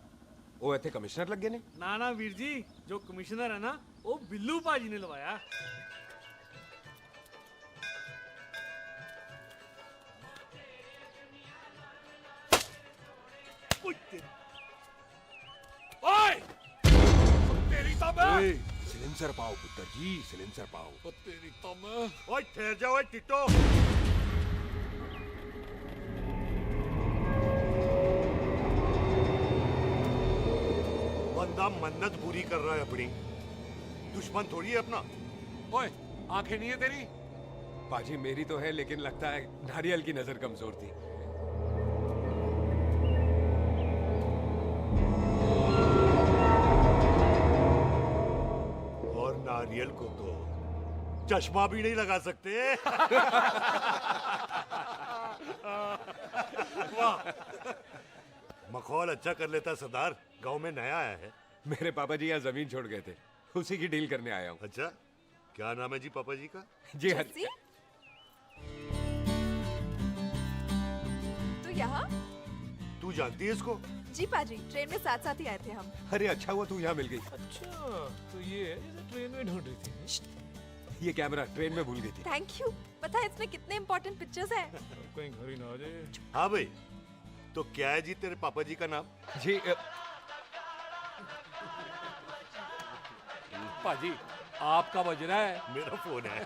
ਉਹ ਇੱਥੇ ਕਮਿਸ਼ਨਰ ਲੱਗੇ ਨੇ? ਨਾ ਨਾ ਵੀਰ ਜੀ, ਜੋ ਕਮਿਸ਼ਨਰ ਹੈ ਨਾ ਉਹ ਬਿੱਲੂ ਭਾਜੀ ਨੇ ਲਵਾਇਆ। ओए तेरी तब सिलेंसर पाओ पुत्र जी, सिलेंसर पाओ। तेरी तब ओए ठहर जाओ टिट्टो। बंदा मन्नत पूरी कर रहा है अपनी, दुश्मन थोड़ी है अपना। ओए आंखें नहीं है तेरी? पाजी मेरी तो है, लेकिन लगता है नारियल की नजर कमजोर थी। और नारियल को तो चश्मा भी नहीं लगा सकते। वाह, मखौल अच्छा कर लेता सरदार। गांव में नया आया है। मेरे पापा जी यहाँ जमीन छोड़ गए थे, उसी की डील करने आया हूँ। अच्छा, क्या नाम है जी पापा जी का? जी हाँ। तू यहाँ? तू जानती है इसको? जी पाजी, ट्रेन में साथ साथ ही आए थे हम। अरे अच्छा हुआ तू यहाँ मिल गई। अच्छा तो ये है जिसे ट्रेन में ढूंढ रही थी। ये कैमरा ट्रेन में भूल गई थी। Thank you. पता है इसमें कितने इम्पोर्टेंट पिक्चर्स हैं? कहीं घर ही ना आ जाए। हाँ भाई, तो क्या है जी तेरे पापा जी का नाम? जी पाजी आपका बज रहा है। मेरा फोन है।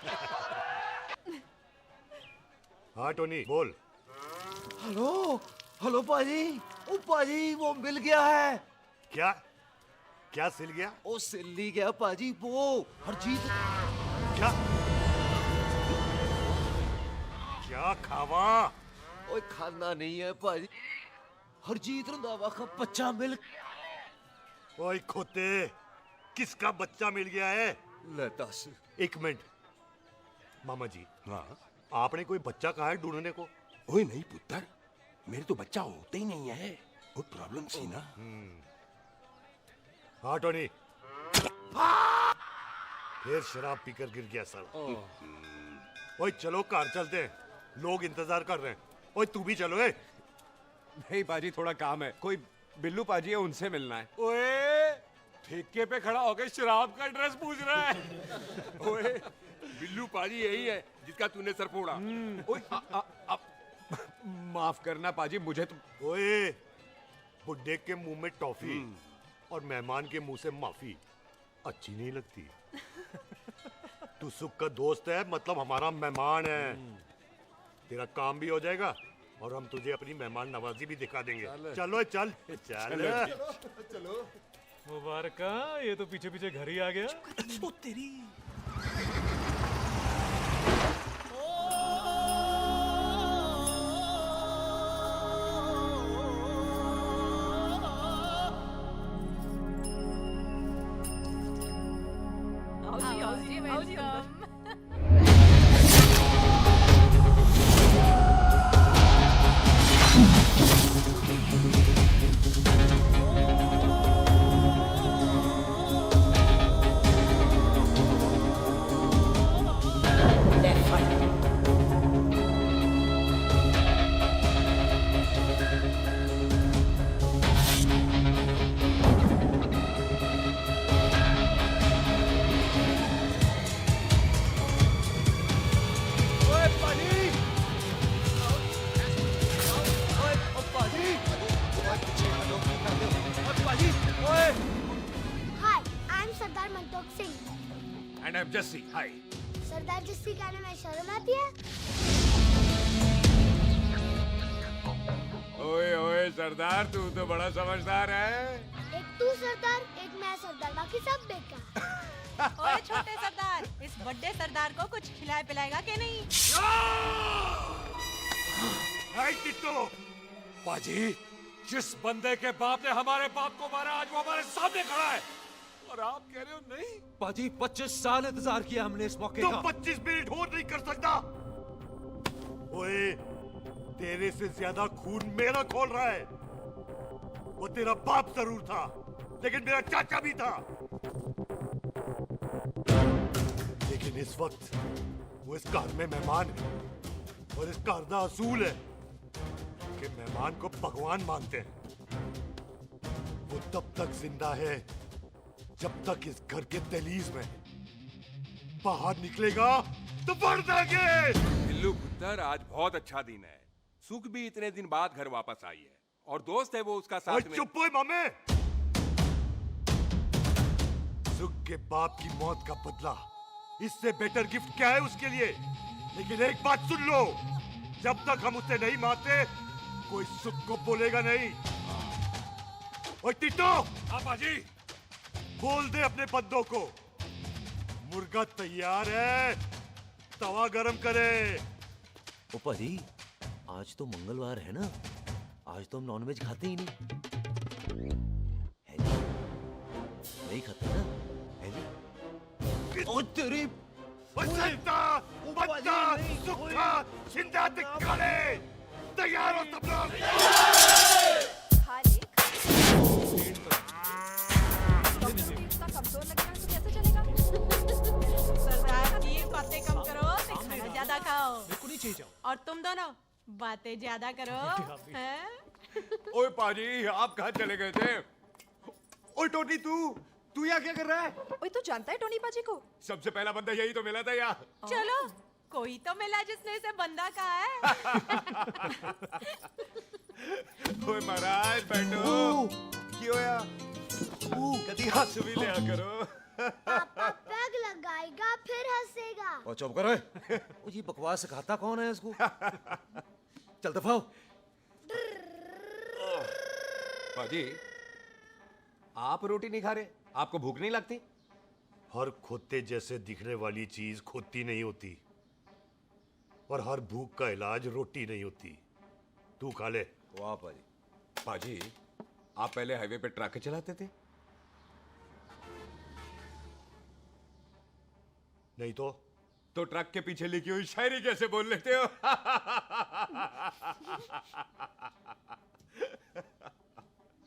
हाँ टोनी बोल। हेलो हेलो पाजी, ओ पाजी वो मिल गया है। क्या क्या सिल गया? ओ सिल्ली गया पाजी, वो हरजीत। क्या क्या खावा? ओए खाना नहीं है पाजी, हरजीत रंधावा का बच्चा मिल। ओए खोते, किसका बच्चा मिल गया है? ले दस। एक मिनट मामा जी। हाँ आपने कोई बच्चा कहा है ढूंढने को? ओए नहीं पुत्र, मेरे तो बच्चा होता ही नहीं है, वो प्रॉब्लम सी ना। हाँ टोनी, फिर शराब पीकर गिर गया सर। ओए चलो कार चलते हैं, लोग इंतजार कर रहे हैं। ओए तू भी चलो। नहीं पाजी थोड़ा काम है, कोई बिल्लू पाजी है उनसे मिलना है। ओए ठेके पे खड़ा होकर शराब का एड्रेस पूछ रहा है। ओए बिल्लू पाजी यही है जिसका तूने सर फोड़ा। ओए माफ करना पाजी, मुझे तो। ओए बुड्ढे के मुंह में टॉफी और मेहमान के मुंह से माफी अच्छी नहीं लगती। तू सुख का दोस्त है, मतलब हमारा मेहमान है। तेरा काम भी हो जाएगा और हम तुझे अपनी मेहमान नवाजी भी दिखा देंगे। चलो चल चल चलो। मुबारक, ये तो पीछे पीछे घर ही आ गया। ओ तेरी। And I'm Jesse. Hi. सरदार जस्सी कहने में शर्म आती है? ओए ओए सरदार, तू तो बड़ा समझदार है। एक तू सरदार, एक मैं सरदार, बाकी सब बेकार। ओए छोटे सरदार, इस बड़े सरदार को कुछ खिलाए पिलाएगा कि नहीं? हाय टिट्टो। पाजी, जिस बंदे के बाप ने हमारे बाप को मारा, आज वो हमारे सामने खड़ा है और आप कह रहे हो नहीं? पाजी 25 साल इंतजार किया हमने इस मौके का। 25 मिनट और नहीं कर सकता। ओए तेरे से ज्यादा खून मेरा खोल रहा है। वो वो तेरा बाप जरूर था, लेकिन मेरा चाचा भी था। लेकिन इस वक्त वो इस घर में मेहमान है, और इस घर का असूल है कि मेहमान को भगवान मानते हैं। वो तब तक जिंदा है जब तक इस घर के दहलीज में, बाहर निकलेगा तो बढ़ देंगे। बिल्लू पुत्र, आज बहुत अच्छा दिन है। सुख भी इतने दिन बाद घर वापस आई है, और दोस्त है वो उसका साथ में। चुप हो मामे। सुख के बाप की मौत का बदला, इससे बेटर गिफ्ट क्या है उसके लिए? लेकिन एक बात सुन लो, जब तक हम उसे नहीं मारते कोई सुख को बोलेगा नहीं। ओए टिट्टो, बाजी बोल दे अपने बंदों को, मुर्गा तैयार है, तवा गरम करे। ओ पाजी, आज तो मंगलवार है ना, आज तो हम नॉनवेज खाते ही नहीं है जी? नहीं खाते ना, है जी? ओ तेरी बच्चा, बच्चा, सुखा, जिंदा दिखाने, तैयार हो सब लोग। कमजोर लग रहा है तो कैसे चलेगा? सरदार की बातें कम करो, तो खाना ज्यादा खाओ। नीचे जाओ। और तुम दोनों बातें ज्यादा करो, हैं? ओए पाजी, आप कहाँ चले गए थे? ओए टोनी, तू यहाँ क्या कर रहा है? ओए, तू जानता है टोनी पाजी को? सबसे पहला बंदा यही तो मिला था यहाँ। चलो, कोई तो मिला जिसने इसे बंदा कहा है। ओए महाराज, बैठो। क्यों होया? कभी हंस भी लिया करो। पापा पैग लगाएगा फिर हंसेगा। और चुप करो। ओ जी, बकवास सिखाता कौन है इसको? चल दफाओ। पाजी, आप रोटी नहीं खा रहे? आपको भूख नहीं लगती? हर खोते जैसे दिखने वाली चीज खोती नहीं होती, और हर भूख का इलाज रोटी नहीं होती। तू खा ले। वाह पाजी। पाजी, आप पहले हाईवे पे ट्रक चलाते थे? नहीं तो ट्रक के पीछे लिखी हुई शायरी कैसे बोल लेते हो?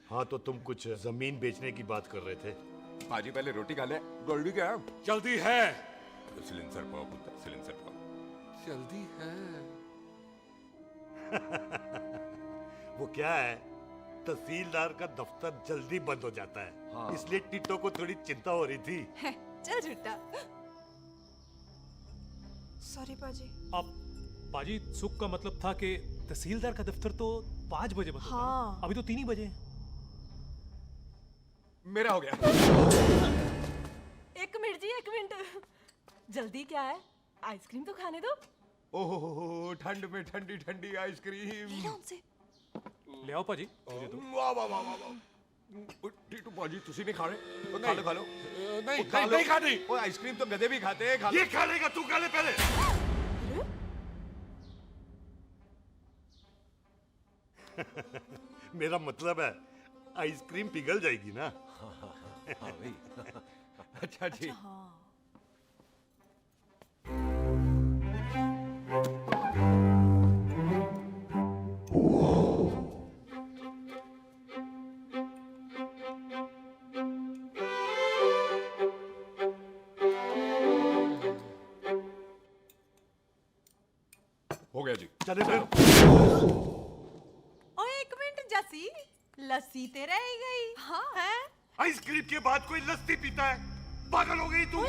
हाँ, तो तुम कुछ जमीन बेचने की बात कर रहे थे। पाजी, पहले रोटी खा ले। जल्दी क्या? जल्दी है। सिलेंसर पाओ पुत्र, सिलेंसर पाओ। जल्दी है। वो क्या है, तहसीलदार का दफ्तर जल्दी बंद हो जाता है। हाँ। इसलिए टिट्टो को थोड़ी चिंता हो रही थी। चल झूठा। सॉरी पाजी। अब पाजी, सुख का मतलब था कि तहसीलदार का दफ्तर तो 5 बजे बंद होता है। हाँ। अभी तो 3 ही बजे हैं। मेरा हो गया। एक मिनट जी, एक मिनट। जल्दी क्या है? आइसक्रीम तो खाने दो। ओहो, ठंड में ठंडी ठंडी आइसक्रीम। ले आओ पाजी। वाह वाह वाह वाह। टीटू पाजी, तुसी नहीं खा रहे? खा लो, खा लो। नहीं खानी। ओए, आइसक्रीम तो गधे भी खाते हैं। खा लो। ये खा लेगा, तू खा ले पहले। मेरा मतलब है, आइसक्रीम पिघल जाएगी ना। हाँ भाई। अच्छा जी। हो गया जी। चले फिर। ओ एक मिनट जसी, लस्सी ते रह गई। हाँ है? आइसक्रीम के बाद कोई लस्सी पीता है? पागल हो गई तू?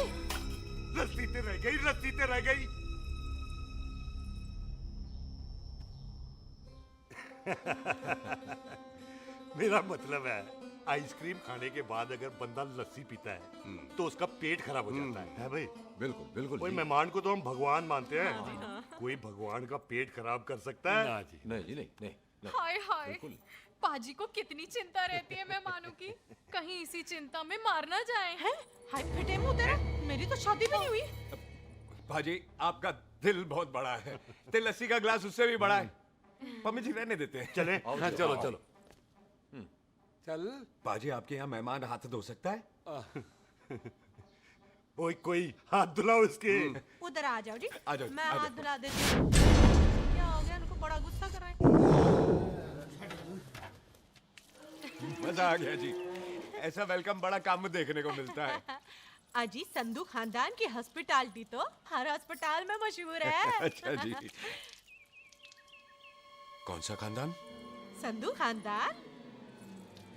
लस्सी ते रह गई, लस्सी ते रह गई। मेरा मतलब है, आइसक्रीम खाने के बाद अगर बंदा लस्सी पीता है तो उसका पेट खराब हो जाता है भाई? बिल्कुल बिल्कुल। कोई मेहमान को तो हम भगवान मानते हैं, कोई भगवान का पेट खराब कर सकता है? ना जी, नहीं जी, नहीं। हाय हाय, पाजी को कितनी चिंता रहती है मेहमानों की, कहीं इसी चिंता में मार ना जाए। हैं? हाय फिटे मुंह तेरा, मेरी तो शादी भी नहीं हुई। भाजी, आपका दिल बहुत बड़ा है, ते लस्सी का ग्लास उससे भी बड़ा है। मम्मी जी रहने देते हैं। चले? हाँ, चलो चलो। चल। बाजी, आपके यहाँ मेहमान हाथ धो सकता है? कोई हाथ धुलाओ इसके। उधर आ जाओ जी। आ जाओ, मैं आ जाओ। हाथ धुला देती हूँ। क्या हो गया, उनको बड़ा गुस्सा कर रहे हैं। मजा आ गया जी। ऐसा वेलकम बड़ा कम देखने को मिलता है। अजी संधू खानदान की हॉस्पिटैलिटी तो हर अस्पताल में मशहूर है। अच्छा जी। कौन सा खानदान? संधू खानदान।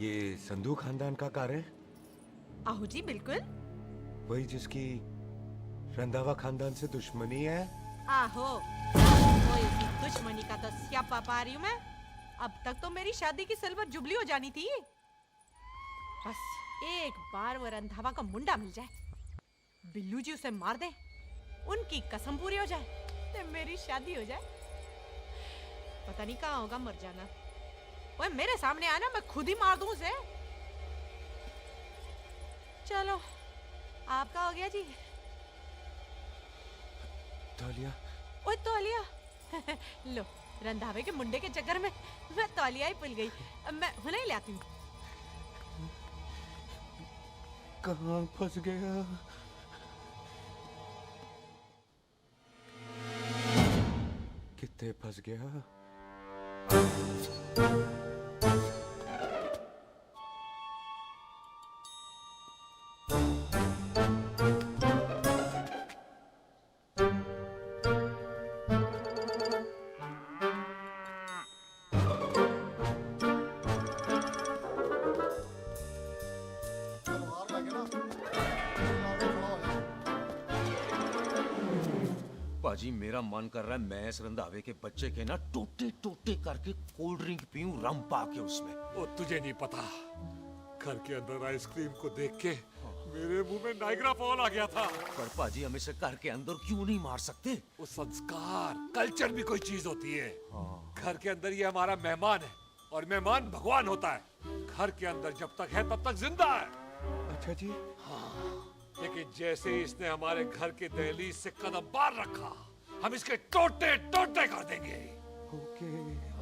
ये संधू खानदान का कार है? आहू जी बिल्कुल। वही जिसकी रंधावा खानदान से दुश्मनी है? आहो, वो इसकी दुश्मनी का तो स्यापा पा रही हूँ मैं। अब तक तो मेरी शादी की सिल्वर जुबली हो जानी थी। बस एक बार वो रंधावा का मुंडा मिल जाए, बिल्लू जी उसे मार दे, उनकी कसम पूरी हो जाए, तो मेरी शादी हो जाए। पता नहीं कहाँ होगा मर जाना। ओए मेरे सामने आना, मैं खुद ही मार दूं उसे। चलो आपका हो गया जी। तौलिया। ओए तौलिया। लो रंधावे के मुंडे के चक्कर में मैं तौलिया ही भूल गई। मैं हुने ही लाती हूँ। कहाँ फंस गया? कितने फंस गया? पाजी मेरा मन कर रहा है मैं इस रंधावे के बच्चे के ना टोटे टोटे करके कोल्ड ड्रिंक पीऊं, रम पाके उसमें। वो तुझे नहीं पता, घर के अंदर आइसक्रीम को देख के मेरे मुंह में नाइग्रा फॉल आ गया था। पर पाजी हम इसे घर के अंदर क्यों नहीं मार सकते? वो संस्कार कल्चर भी कोई चीज होती है। घर के अंदर ये हमारा मेहमान है और मेहमान भगवान होता है। घर के अंदर जब तक है तब तक जिंदा है। अच्छा जी। हाँ, लेकिन जैसे ही इसने हमारे घर के दहलीज से कदम बाहर रखा, हम इसके टोटे टोटे कर देंगे। ओके।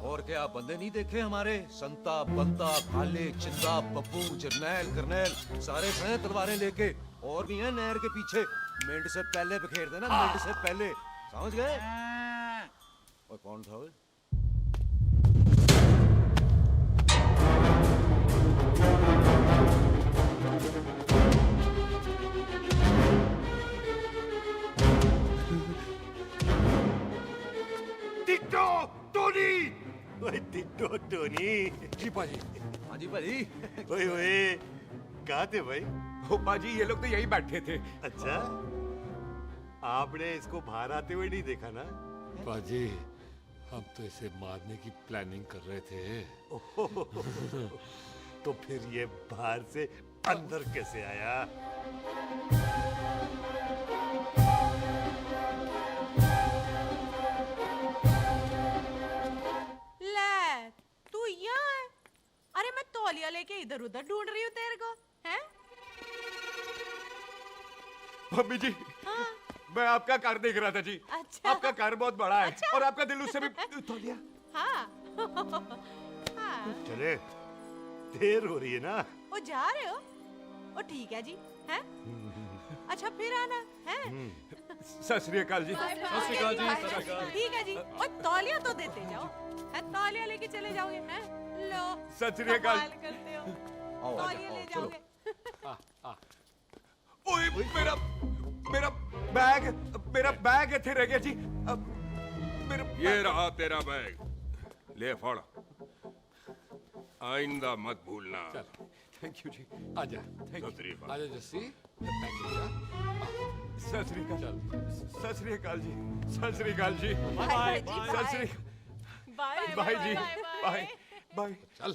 और क्या आप बंदे नहीं देखे हमारे? संता, बंता, भाले, चिंदा, बब्बू, जरनैल, करनैल सारे हैं तलवारें लेके, और भी हैं नहर के पीछे। मिनट से पहले बिखेर देना, मिनट से पहले, समझ गए? और कौन था वो? Ditto Tony. ओए टिट्टो टोनी। जी पाजी। हाँ जी पाजी। ओए ओए कहाँ थे भाई? ओ पाजी ये लोग तो यही बैठे थे। अच्छा, आपने इसको बाहर आते हुए नहीं देखा ना? पाजी हम तो इसे मारने की प्लानिंग कर रहे थे। तो फिर ये बाहर से अंदर कैसे आया? ले तू यहाँ है? अरे मैं तौलिया लेके इधर उधर ढूंढ रही हूँ तेरे को, हैं? मम्मी जी। हाँ? मैं आपका कार देख रहा था जी। अच्छा। आपका कार बहुत बड़ा है। अच्छा। और आपका दिल उससे भी तौलिया। हाँ। हाँ। चले, देर हो रही है ना? वो जा रहे हो? वो ठीक है जी, हैं? अच्छा फिर आना, हैं? सत श्री अकाल जी। सत श्री अकाल जी, सत श्री अकाल। ठीक है जी। और तौलिया तो देते जाओ, हैं? तौलिया लेके चले जाओगे, हैं? लो। सत श्री अकाल। कमाल करते हो। आओ, तौलिया आओ, ले चलो। जाओगे। ओए मेरा बैग इथे रह गया जी। अब मेरा ये रहा तेरा बैग, ले फड़। आइंदा मत भूलना। थैंक यू जी। आजा। सत श्री अकाल। आजा जस्सी। सत श्री अकाल। सत श्री अकाल जी। सत श्री अकाल जी। बाय सत श्री बाय बाय जी। Bye bye. चल।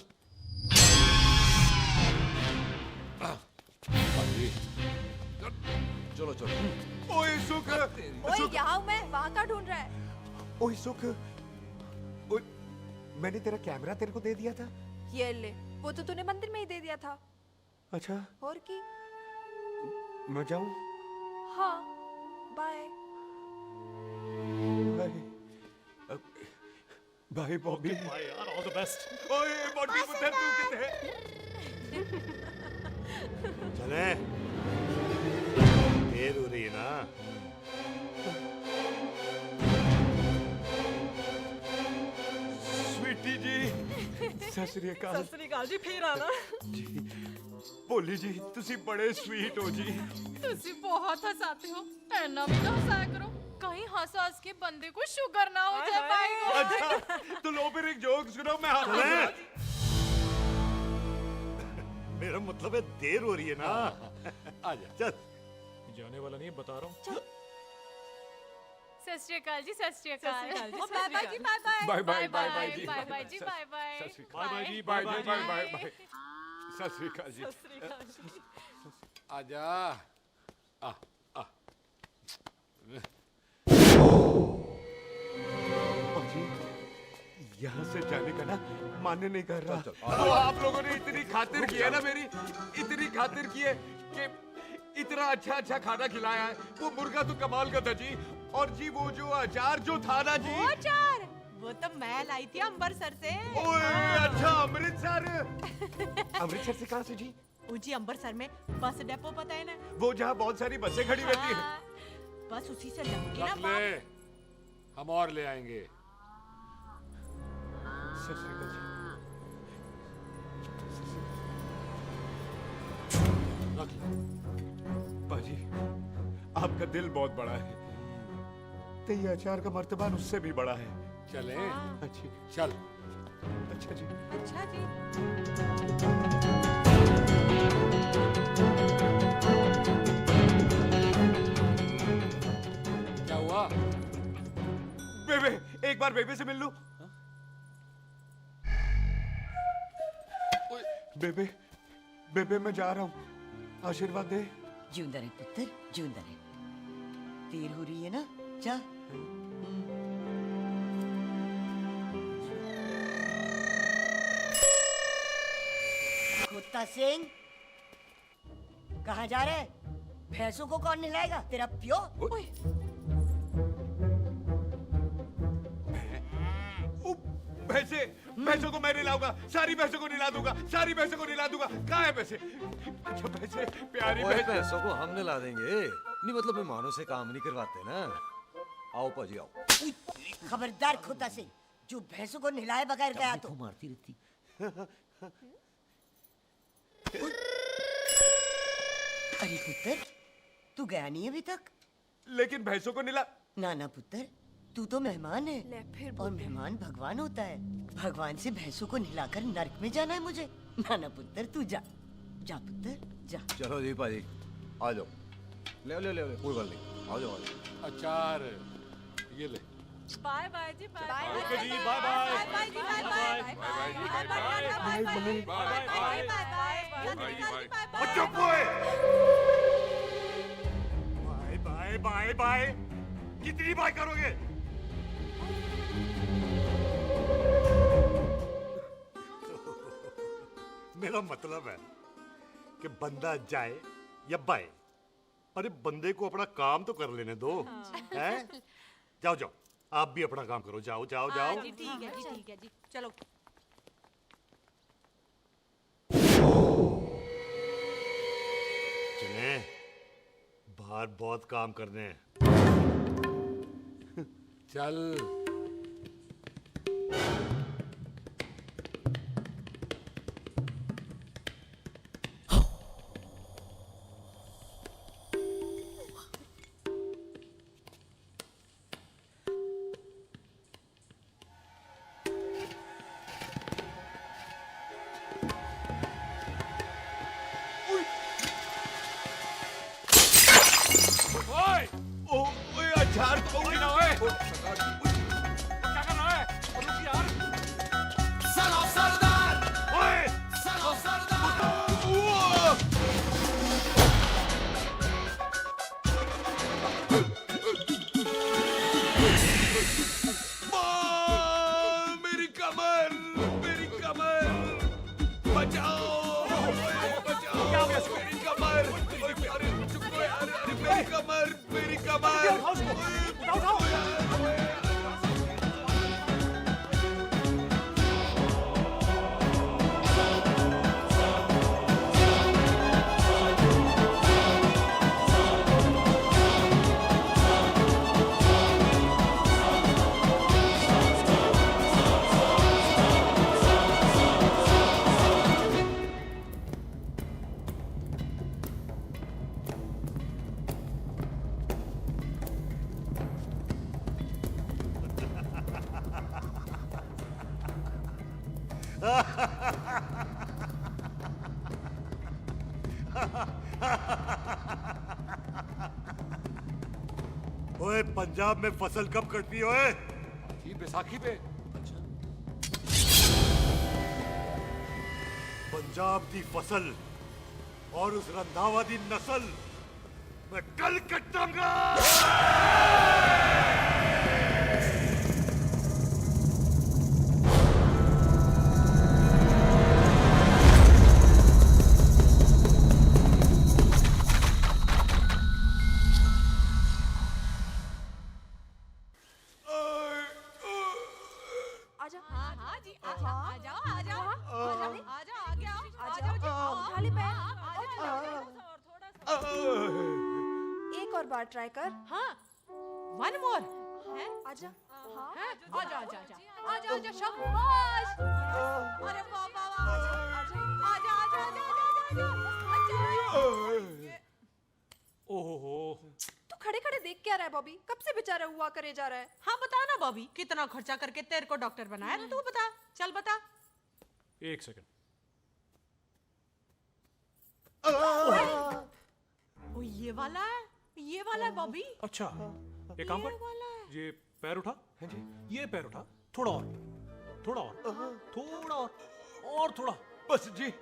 चलो चलो। ओए सुख। ओए यहाँ हूँ मैं, वहाँ का ढूंढ रहा है? ओए सुख। ओए मैंने तेरा कैमरा तेरे को दे दिया था। ये ले, वो तो तूने मंदिर में ही दे दिया था। अच्छा। और की? मैं जाऊं? हाँ, bye. Bye. Bye Bobby. Bye यार, ऑल द बेस्ट। ओए बॉबी पुत्र तू किथे? चले, देर हो रही है ना? स्वीटी जी। सत श्री अकाल। सत श्री अकाल जी, फिर आना। भोली जी तुसी बड़े स्वीट हो जी। तुसी बहुत हंसाते हो, ऐना भी ना हंसाया करो, कहीं हंस हंस के बंदे को शुगर ना हो जाए भाई को। अच्छा तो लो फिर एक जोक सुनो, मैं मेरा मतलब है देर हो रही है ना। आजा चल। जाने वाला नहीं है, बता रहा हूँ। सत श्री अकाल जी, सत श्री अकाल। बाय बाय जी, bye bye. Bye bye bye bye जी, बाय बाय जी, बाय बाय। बाय बाय जी, bye bye bye bye bye. सत श्री अकाल जी। आजा। आ आ यहाँ से जाने का ना मान्य नहीं कर रहा। तो आप लोगों ने इतनी खातिर की है ना मेरी, इतनी खातिर की है कि इतना अच्छा अच्छा खाना खिलाया है। वो मुर्गा तो कमाल का था जी, और जी वो जो अचार जो था ना जी, वो अचार वो तो मैं लाई थी अमृतसर से। ओए अच्छा अमृतसर। अमृतसर से कहाँ से जी? जी अमृतसर में बस डिपो पता है ना, वो जहाँ बहुत सारी बसें खड़ी रहती हैं। बस उसी से लगी ना रख ले, हम और ले आएंगे। बाजी आपका दिल बहुत बड़ा है, तो ये अचार का मर्तबान उससे भी बड़ा है। चले? अच्छी चल। अच्छा जी। अच्छा जी। क्या हुआ? बेबे, एक बार बेबे से मिल लूं। बेबे, बेबे मैं जा रहा हूँ, आशीर्वाद दे। जिंदा रहे पुत्र, जिंदा रहे। देर हो रही है ना, जा। कुत्ता सिंह, कहाँ जा रहे? भैंसों को कौन नहलाएगा? तेरा प्यो? भैंसों को मैं नहलाऊंगा, सारी भैंसों को नहला दूंगा, सारी भैंसों को नहला दूंगा। कहाँ है पैसे? अच्छा पैसे, प्यारी पैसों को हम नहला देंगे, नहीं मतलब मेहमानों से काम नहीं करवाते ना। आओ पाजी आओ। खबरदार कुत्ता सिंह, जो भैंसों को नहलाए बगैर गया तो मारती रहती। अरे पुत्र, तू गया नहीं अभी तक? लेकिन भैंसों को नहला। ना ना पुत्र, तू तो मेहमान है, और मेहमान भगवान होता है। भगवान से भैंसों को नहलाकर नरक में जाना है मुझे? ना ना पुत्र, तू जा, जा पुत्र जा। चलो जी पाजी, आ जाओ। ले ले ले ले, कोई बात नहीं, आ जाओ आ जाओ। अचार ये ले। बाय बाय जी, bye bye. Okay ji, bye bye. Bye जी, बाय बाय। बाय बाय जी, बाय बाय। Bye bye. चुप हुए। Bye bye bye bye. कितनी बाय करोगे? मेरा मतलब है कि बंदा जाए या बाय, अरे बंदे को अपना काम तो कर लेने दो। हैं? जाओ जाओ, आप भी अपना काम करो, जाओ जाओ जाओ। जी ठीक है जी, ठीक है जी, चलो। चले, बाहर बहुत काम करने हैं। चल। अचार तो गिना है। क्या कर रहा है? रुक यार। सलाम सरदार। ओए, सलाम सरदार। मेरी कमर, मेरी कमर, बचाओ, बचाओ, मेरी कमर, अरे चुप हो यार, अरे मेरी कमर, मेरी कमर। पंजाब में फसल कब कटती हो? बैसाखी पे। पंजाब दी फसल और उस रंधावा दी नस्ल मैं कल कटाऊंगा। आजा हाँ हाँ जी आजा आजा आजा आजा आ गया आजा उठा ले पैर एक और बार ट्राई कर। हाँ वन मोर है आजा हाँ आजा आजा आजा आजा आजा शाबाश अरे वाह वाह वाह आजा आजा आजा आजा आजा ओहो तू खड़े खड़े देख क्या रहा है बॉबी? कब से बेचारा हुआ करे जा रहा है? हाँ बता ना बॉबी, कितना खर्चा करके तेरे को डॉक्टर बनाया? तू बता, चल बता। एक सेकंड। ओ ये वाला है बॉबी। अच्छा एक काम कर, ये पैर उठा। ये पैर उठा, थोड़ा और थोड़ा और थोड़ा। बस जी,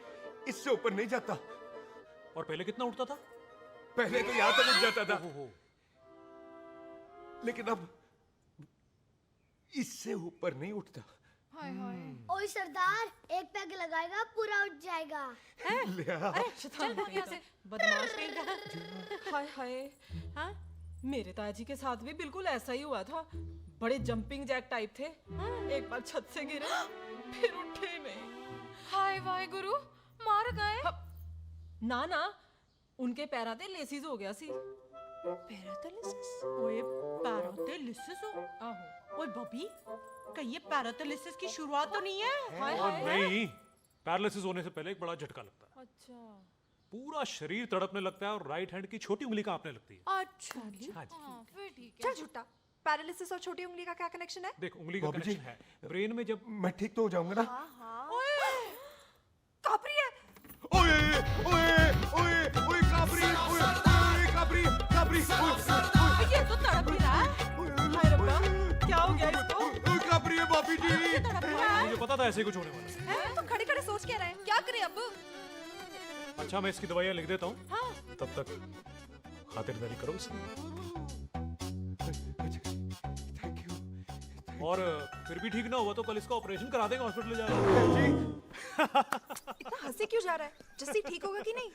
इससे ऊपर नहीं जाता। और पहले कितना उठता था? पहले तो यहाँ तक उठ जाता था, लेकिन अब इससे ऊपर नहीं उठता। ओए सरदार, एक पैग लगाएगा पूरा उठ जाएगा। चल भाग यहाँ से, बदमाश कहीं का। हाय हाय, हाँ मेरे ताजी के साथ भी बिल्कुल ऐसा ही हुआ था। बड़े जंपिंग जैक टाइप थे। एक बार छत से गिरे, फिर उठे नहीं। हाय वाहे गुरु, मार गए? ना ना, उनके पैरों ते लेसिस हो गया सी। पैरालिसिस? ओए पैरालिसिस हो? आहो। ओए बॉबी, कहीं ये पैरालिसिस की शुरुआत तो नहीं है? हाय हाय। नहीं, पैरालिसिस होने से पहले एक बड़ा झटका लगता है। अच्छा। पूरा शरीर तड़पने लगता है और राइट हैंड की छोटी उंगली कांपने लगती है। अच्छा हाँ जी। फिर ठीक है। चल झूठा, पैरालिसिस और छोटी उंगली का क्या कनेक्शन है? देख, उंगली का कनेक्शन है ब्रेन में। जब मैं ठीक तो हो जाऊंगा ना? हाँ। ओए, कापरी है। ओए ओए ओए ओए काबरी, ओए काबरी काबरी, ये तो तड़प ही रहा है। हाय रब्बा, क्या हो गया इसको? ओए काबरी है बाबी जी। मुझे पता था ऐसे कुछ होने वाला है। तो खड़े खड़े सोच क्या रहे हैं? क्या करें अब? अच्छा मैं इसकी दवाइयाँ लिख देता हूँ। हाँ। तब तक खातिरदारी करो इसकी। और फिर भी ठीक ना हुआ तो कल इसका ऑपरेशन करा देंगे, हॉस्पिटल ले जाएगा। इतना हंसे क्यों जा रहा है? जस्सी ठीक होगा कि नहीं?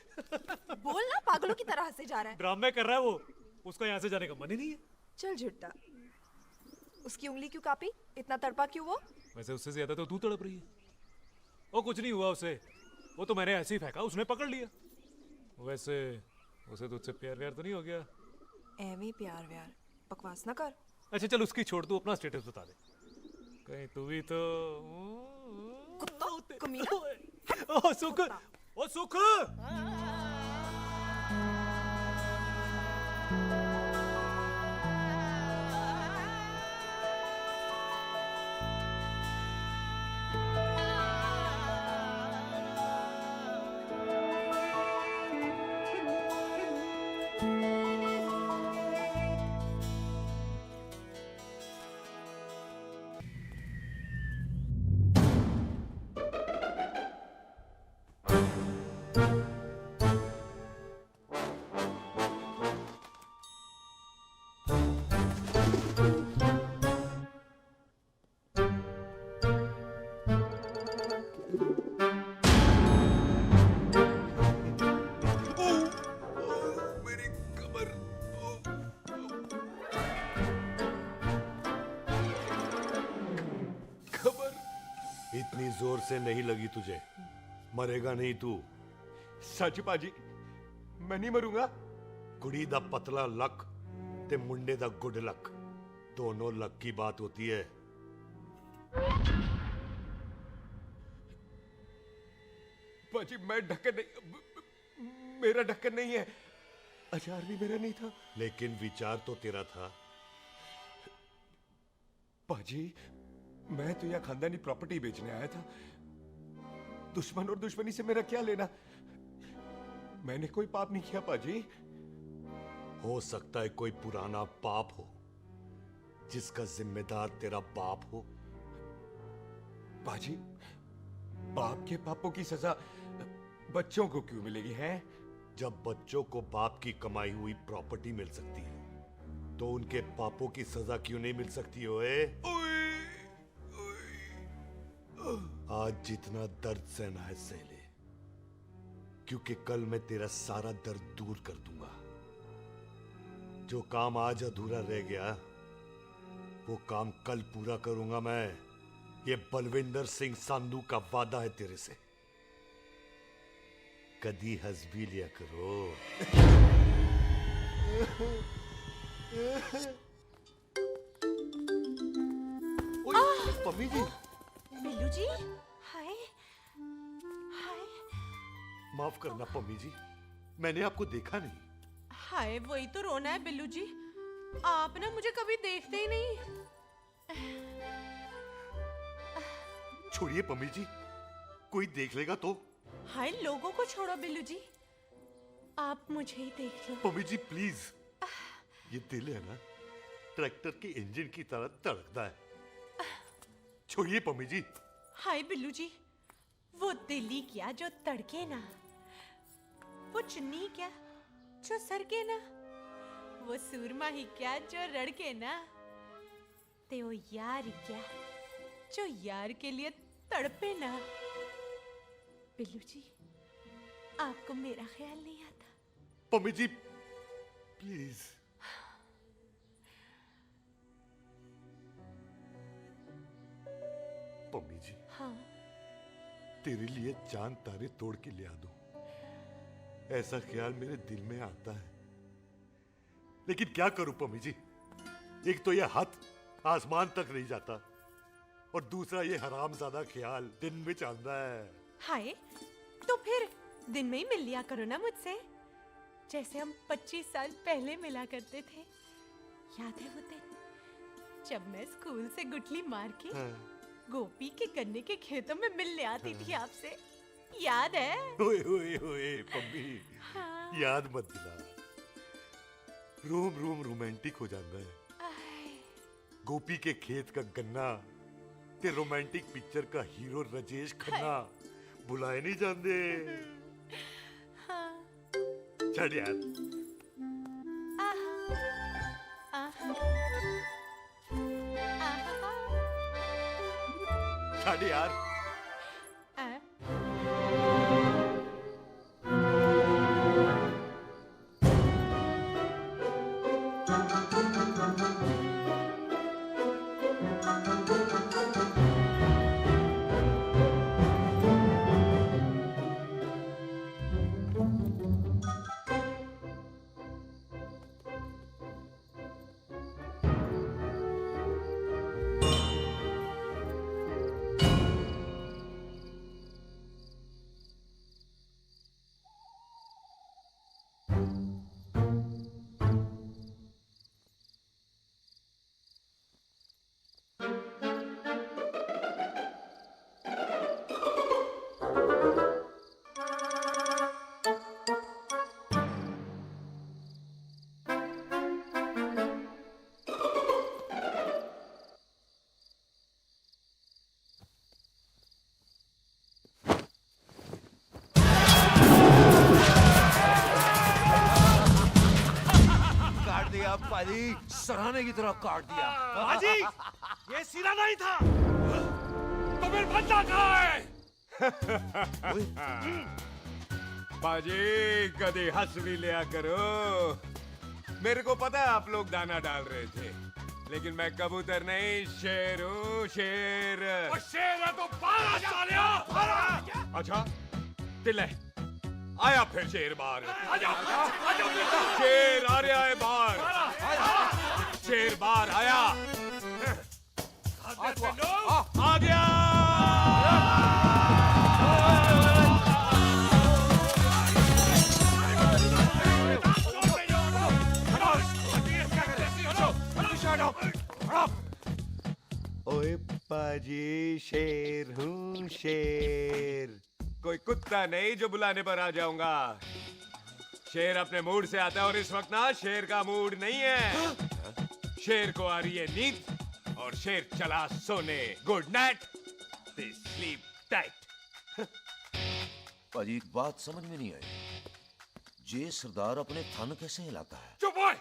बोल ना, पागलों की तरह हंसे जा रहा है। ड्रामे कर रहा है वो, उसका यहाँ से जाने का मन ही नहीं है। चल झूठा, उसकी उंगली क्यों कापी? इतना तड़पा क्यों वो? वैसे उससे ज्यादा तो तू तड़प रही है। वो कुछ नहीं हुआ उसे, वो तो मैंने ऐसे ही फेंका, उसने पकड़ लिया। वैसे उसे तुझसे प्यार व्यार तो नहीं हो गया? एਵੇਂ प्यार व्यार बकवास ना कर। अच्छा चल उसकी छोड़, तू अपना स्टेटस बता दे। कहीं तू भी तो कुत्ता कमीना। ओ सुख, ओ सुख। इतनी जोर से नहीं लगी तुझे, मरेगा नहीं तू। सच पाजी, मैं नहीं मरूंगा। कुड़ी दा पतला लक ते मुंडे दा गुड लक, दोनों लक की बात होती है। पाजी मैं ढक्कन नहीं, मेरा ढक्कन नहीं है। अचार भी मेरा नहीं था। लेकिन विचार तो तेरा था। पाजी मैं तो यहाँ खानदानी प्रॉपर्टी बेचने आया था। दुश्मन और दुश्मनी से मेरा क्या लेना? मैंने कोई पाप नहीं किया पाजी। हो सकता है कोई पुराना पाप हो, जिसका जिम्मेदार तेरा बाप हो? बाजी, बाप के पापों की सजा बच्चों को क्यों मिलेगी है? जब बच्चों को बाप की कमाई हुई प्रॉपर्टी मिल सकती है, तो उनके पापों की सजा क्यों नहीं मिल सकती? ओए आज जितना दर्द सहना है सह ले, क्योंकि कल मैं तेरा सारा दर्द दूर कर दूंगा। जो काम आज अधूरा रह गया, वो काम कल पूरा करूंगा मैं। ये बलविंदर सिंह संधू का वादा है तेरे से। कदी हंस भी लिया करो। मम्मी जी। बिल्लू जी, हाय हाय। माफ करना पम्मी जी, मैंने आपको देखा नहीं। हाय, वही तो रोना है बिल्लू जी। आप ना मुझे कभी देखते ही नहीं। छोड़िए पम्मी जी, कोई देख लेगा तो। हाय, लोगों को छोड़ो बिल्लू जी, आप मुझे ही देख लो। पम्मी जी प्लीज, ये दिल है ना, ट्रैक्टर के इंजन की तरह धड़कता है। छोड़िए पम्मी जी। हाय बिल्लू जी, वो दिल्ली क्या जो तड़के ना, वो चुन्नी क्या जो सरके ना, वो सूरमा ही क्या जो रड़के ना, ते वो यार ही क्या जो यार के लिए तड़पे ना। बिल्लू जी, आपको मेरा ख्याल नहीं आता? पम्मी जी प्लीज। पम्मी जी, हाँ, तेरे लिए चांद तारे तोड़ के ले आ दूं, ऐसा ख्याल मेरे दिल में आता है। लेकिन क्या करूं पम्मी जी, एक तो ये हाथ आसमान तक नहीं जाता, और दूसरा ये हरामजादा ख्याल दिन में चांदा है। हाय, तो फिर दिन में ही मिल लिया करो ना मुझसे, जैसे हम 25 साल पहले मिला करते थे। याद है वो दिन जब मैं स्कूल से गुठली मार के गोपी के गन्ने के खेतों में मिलने आती थी आपसे? याद है? ओए ओए ओए पम्मी, हाँ। याद मत दिला, रोम रोम रोमांटिक हो जाता है। गोपी के खेत का गन्ना ते रोमांटिक पिक्चर का हीरो राजेश खन्ना बुलाए नहीं जाते। हाँ। चल यार। चल यार। पाजी, सराहने की तरह काट दिया। पाजी, ये सिरा नहीं था। तो फिर बंदा कहाँ है? बाजी, कभी हंस भी लिया करो। मेरे को पता है आप लोग दाना डाल रहे थे, लेकिन मैं कबूतर नहीं, शेर हूँ, शेर। और शेर है तो बारह सालिया। अच्छा, दिल आया फिर शेर बाहर। आजा, शेर आ रहा है बाहर। शेर बाहर आया। आ गया। ओए पाजी, शेर हूँ, शेर। कोई कुत्ता नहीं जो बुलाने पर आ जाऊंगा। शेर अपने मूड से आता है, और इस वक्त ना शेर का मूड नहीं है। शेर को आ रही है नींद और शेर चला सोने। Good night, they sleep tight. भाजी एक बात समझ में नहीं आई, जे सरदार अपने थन कैसे हिलाता है? चुप ओए!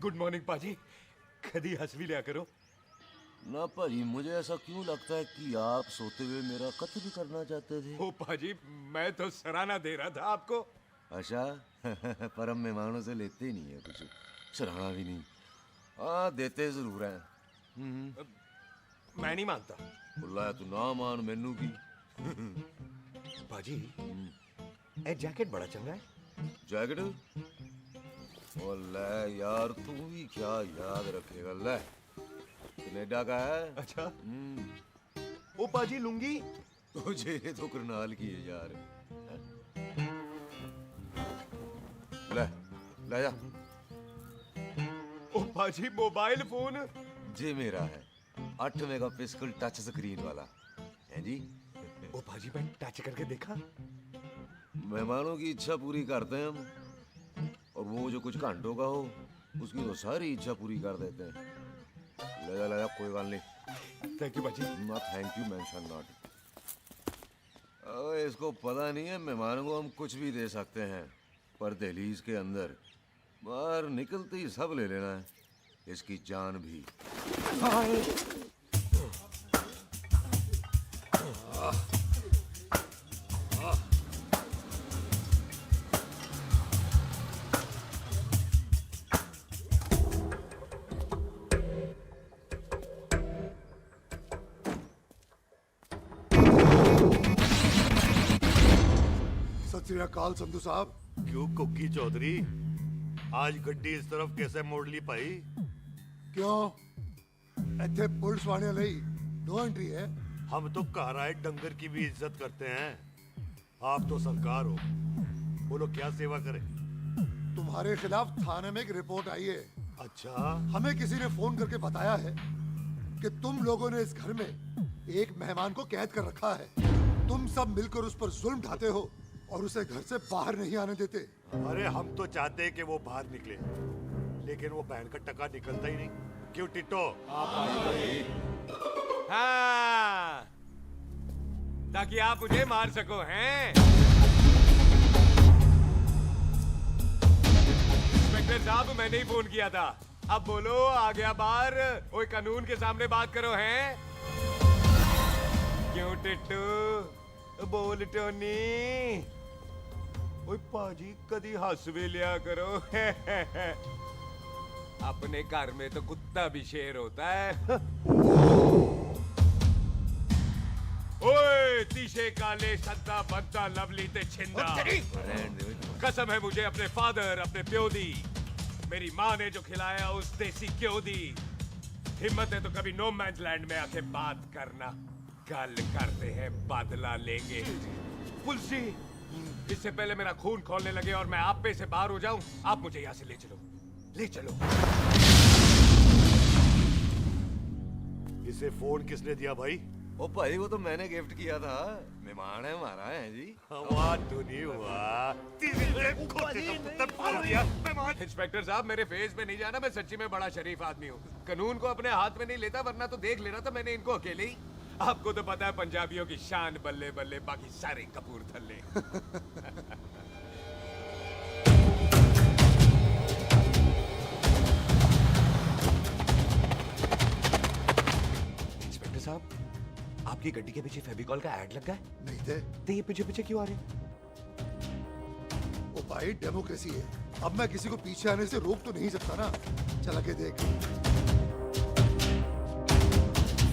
गुड मॉर्निंग पाजी, कभी हंस भी लिया करो। ना भाजी, मुझे ऐसा क्यों लगता है कि आप सोते हुए मेरा कत्ल भी करना चाहते थे? ओ पाजी, मैं तो सराहना दे रहा था आपको। अच्छा पर हम मेहमानों से लेते ही नहीं है कुछ, सराहना भी नहीं। हाँ देते जरूर हैं। मैं नहीं मानता। बुलाया तू ना मान मैनू की। पाजी ए जैकेट बड़ा चंगा है। जैकेट? ओ ले यार, तू भी क्या याद रखेगा। ले कनेडा का है। अच्छा। ओ पाजी लुंगी? तुझे तो करनाल की है यार। ले ले जा। ओ पाजी मोबाइल फोन? जी मेरा है, 8 मेगापिक्सल टच स्क्रीन वाला है जी। ओ पाजी मैं टच करके देखा। मेहमानों की इच्छा पूरी करते हैं हम, और वो जो कुछ घंटों का हो उसकी तो सारी इच्छा पूरी कर देते हैं। ले जा कोई बात नहीं। थैंक यू बाजी। ना थैंक यू मेंशन नॉट। इसको पता नहीं है मेहमानों को हम कुछ भी दे सकते हैं, पर दहलीज के अंदर बाहर निकलते ही सब ले लेना है, इसकी जान भी। सत श्री अकाल संधू साहब। क्यों कुक्की चौधरी, आज गड्डी इस तरफ कैसे मोड़ ली पाई? क्यों इतने पुलिस वाले नहीं, नो एंट्री है। हम तो घर आए डंगर की भी इज्जत करते हैं। आप तो सरकार हो, बोलो क्या सेवा करें? तुम्हारे खिलाफ थाने में एक रिपोर्ट आई है। अच्छा? हमें किसी ने फोन करके बताया है कि तुम लोगों ने इस घर में एक मेहमान को कैद कर रखा है। तुम सब मिलकर उस पर जुल्म ढाते हो और उसे घर से बाहर नहीं आने देते। अरे हम तो चाहते हैं कि वो बाहर निकले, लेकिन वो बहन का टका निकलता ही नहीं। क्यों टिट्टो? हाँ, ताकि आप मुझे मार सको हैं? इंस्पेक्टर साहब मैंने ही फोन किया था। अब बोलो आ गया बाहर। ओए कानून के सामने बात करो हैं? क्यों टिट्टू? बोल टोनी। ओए पाजी कदी हंस भी लिया करो। अपने घर में तो कुत्ता भी शेर होता है। ओए तीशे काले सद्दा बद्दा लवली ते छिंदा, कसम है मुझे अपने फादर अपने प्यो दी, मेरी माँ ने जो खिलाया उस देसी क्यों दी। हिम्मत है तो कभी नो मैंस लैंड में आके बात करना। कल करते हैं बदला लेंगे। पुलसी इससे पहले मेरा खून खोलने लगे और मैं आप पे से बाहर हो जाऊं, आप मुझे यहाँ से ले चलो, ले चलो। इसे फोन किसने दिया भाई? ओ भाई वो तो मैंने गिफ्ट किया था, मेहमान है हमारा है जी। वाह टोनी वाह। इंस्पेक्टर साहब मेरे फेस पे नहीं जाना, मैं सच्ची में बड़ा शरीफ आदमी हूँ। कानून को अपने हाथ में नहीं लेता, वरना तो देख लेना था मैंने इनको अकेले ही। आपको तो पता है पंजाबियों की शान बल्ले बल्ले, बाकी सारे कपूरथले। इंस्पेक्टर साहब आपकी गड्डी के पीछे फेविकॉल का ऐड लग गया है? नहीं थे। तो ये पीछे पीछे क्यों आ रहे? ओ भाई डेमोक्रेसी है, अब मैं किसी को पीछे आने से रोक तो नहीं सकता ना। चला के देख।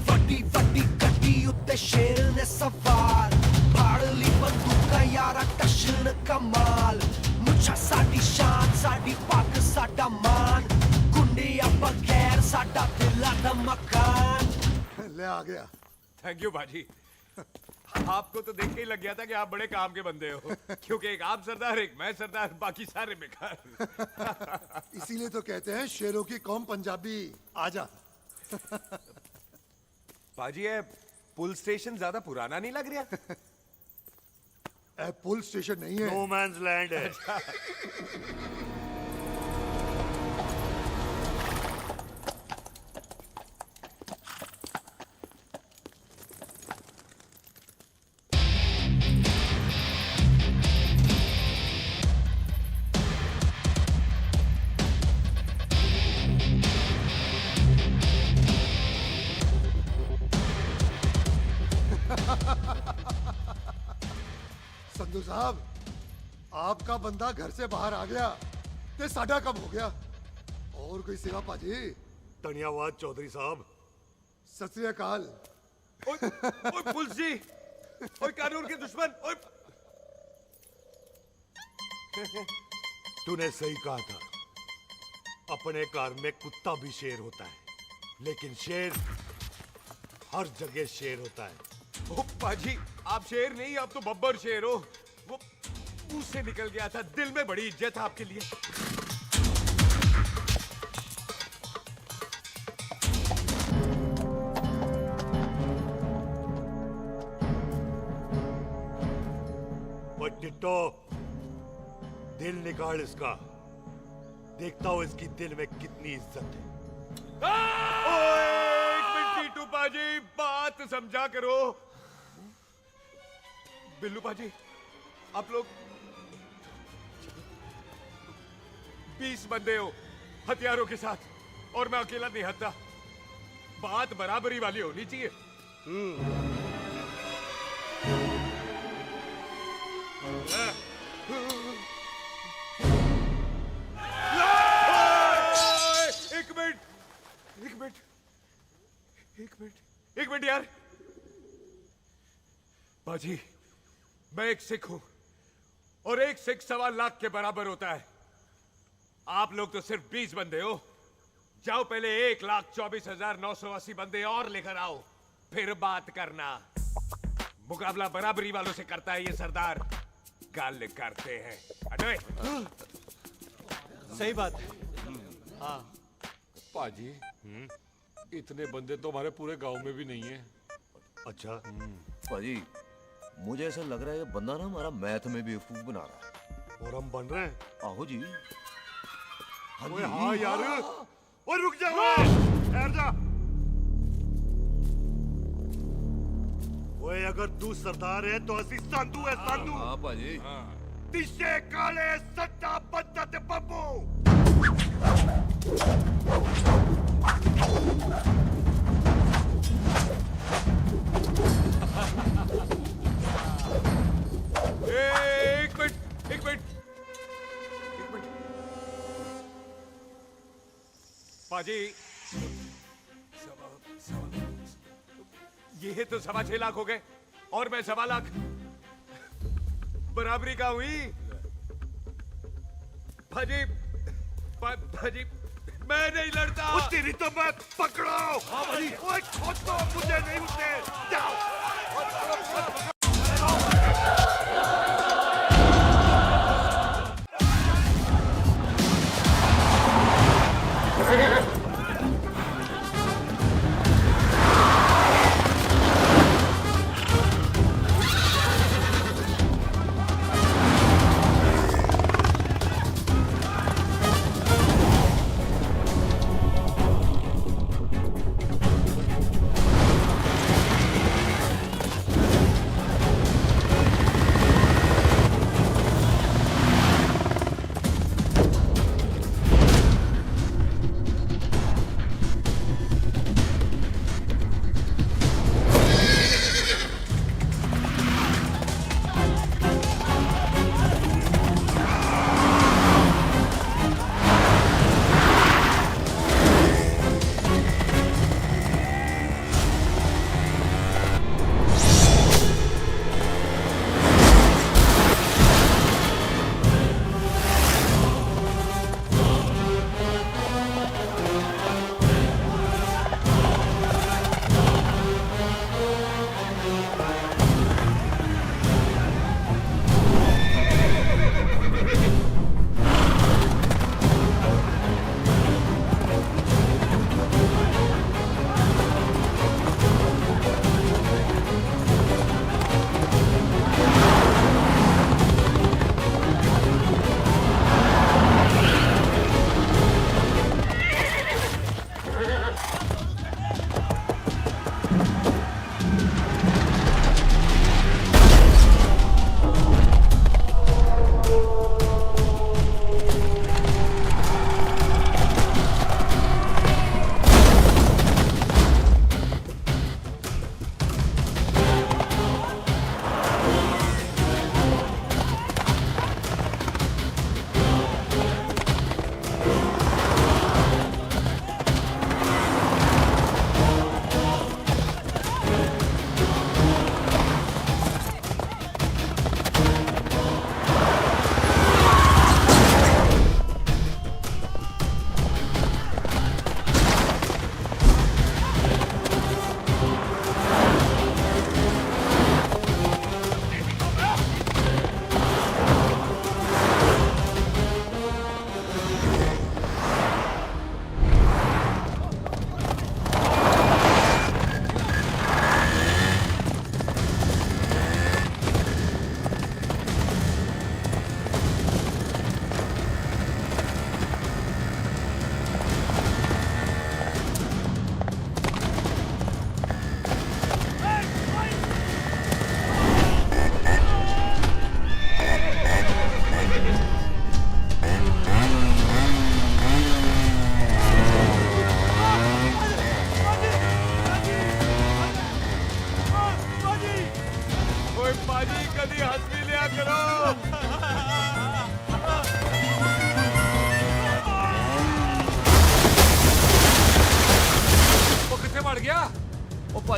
ਵੱਡੀ ਵੱਡੀ ਗੱਡੀ ਉੱਤੇ ਸ਼ੇਰ ਨੇ ਸਵਾਰ, ਫਾੜ ਲਈ ਬੰਦੂਕਾਂ ਯਾਰਾ ਟਸ਼ਨ ਕਮਾਲ, ਮੁੱਛਾਂ ਸਾਡੀ ਸ਼ਾਨ ਸਾਡੀ ਪੱਗ ਸਾਡਾ ਮਾਨ, ਗੁੰਡੇ ਆ ਬਗੈਰ ਸਾਡਾ ਦਿਲਾਂ ਦਾ ਮਕਾਨ। ले आ गया। थैंक यू बाजी। आपको तो देख के ही लग गया था कि आप बड़े काम के बंदे हो, क्योंकि एक आप सरदार एक मैं सरदार, बाकी सारे बेकार। इसीलिए तो कहते हैं शेरों की कौम पंजाबी। आजा। बाजी है पुल स्टेशन ज्यादा पुराना नहीं लग रहा? पुल स्टेशन नहीं है, नो मैंस लैंड है। संधू साहब, आपका बंदा घर से बाहर आ गया ते साडा कब हो गया। और कोई सेवा पाजी? धन्यवाद चौधरी साहब। सत श्री अकाल। ओए पुलिस जी, ओए कानून के दुश्मन, ओए। तूने सही कहा था, अपने घर में कुत्ता भी शेर होता है, लेकिन शेर हर जगह शेर होता है। ओ पाजी, आप शेर नहीं, आप तो बब्बर शेर हो। वो मुंह से निकल गया था, दिल में बड़ी इज्जत है आपके लिए। वो टिट्टो, दिल निकाल इसका, देखता हूं इसकी दिल में कितनी इज्जत है। एक मिनट टीटू पाजी, बात समझा करो। बिल्लू पाजी, आप लोग 20 बंदे हो हथियारों के साथ, और मैं अकेला नहीं हत्या। बात बराबरी वाली होनी चाहिए। एक मिनट यार। बाजी, मैं एक सिख हूं, और एक सिख 1.25 लाख के बराबर होता है। आप लोग तो सिर्फ 20 बंदे हो। जाओ पहले 1,24,980 बंदे और लेकर आओ, फिर बात करना। मुकाबला बराबरी वालों से करता है ये सरदार, गाल करते हैं। अरे सही बात है। हाँ पाजी, इतने बंदे तो हमारे पूरे गांव में भी नहीं है। अच्छा पाजी, मुझे ऐसा लग रहा है ये बंदा ना हमारा मैथ में बेवकूफ बना रहा है। और हम बन रहे हैं? आहो जी। ओए हाँ यार, ओए रुक जा, ठहर जा। ओए अगर तू सरदार है तो असी संधू है, संधू। हाँ पाजी। दिशे काले सट्टा बद्दा ते बब्बू। एक मिनट। पाजी, ये तो 6.25 लाख हो गए, और मैं 1.25 लाख। बराबरी का हुई। भाजी, भाजी, मैं नहीं लड़ता। तेरी तो मैं पकड़ो। हाँ भाई। ओए खोद दो, मुझे नहीं उठने। जाओ।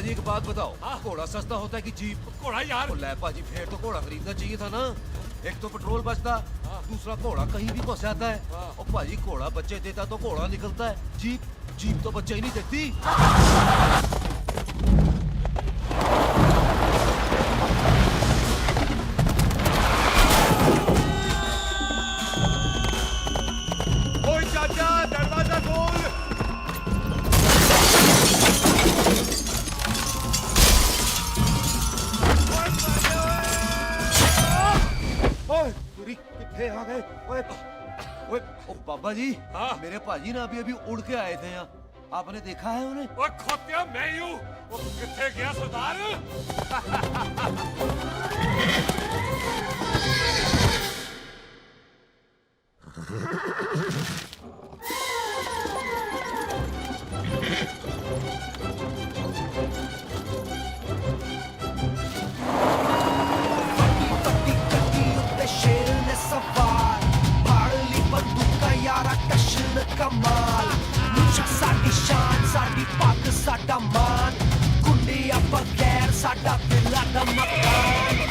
पाजी एक बात बताओ, घोड़ा सस्ता होता है कि जीप? घोड़ा यार। ले पाजी फिर तो घोड़ा खरीदना चाहिए था ना। एक तो पेट्रोल बचता, दूसरा घोड़ा कहीं भी फंस जाता है। और पाजी घोड़ा बच्चे देता तो घोड़ा निकलता है, जीप तो बच्चे ही नहीं देती। ओए चाचा, दरवाजा खोल। ओए पूरी कितने आ गए? ओए ओए ओ बाबा जी, मेरे पाजी ना अभी उड़ के आए थे यहाँ, आपने देखा है उन्हें? ओए खोतिया मैं ही हूँ। वो किथे गया सरदार? शेर ने सवार फाड़ ली बंदूका यारा टशन कमाल मुझा साडी शान साडी पग साडा मान गुंडिया बगैर साडा दिला दा मकान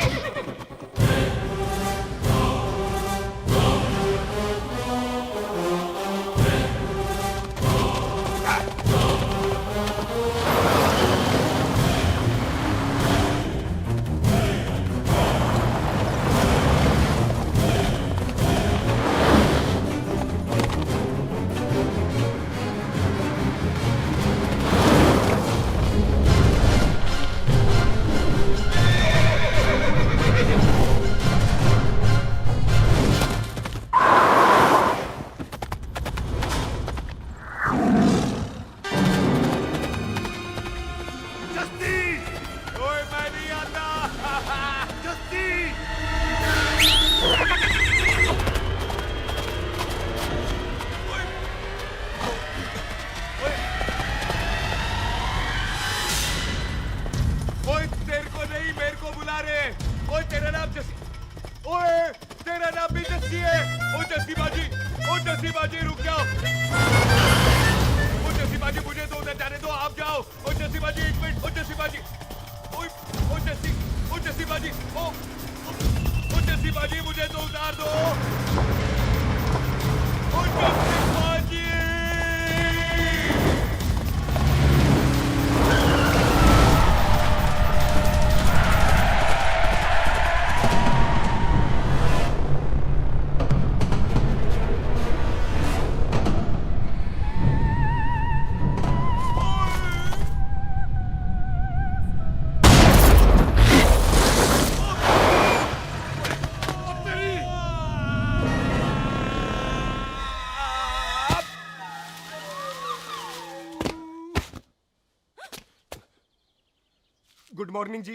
गुड मॉर्निंग जी।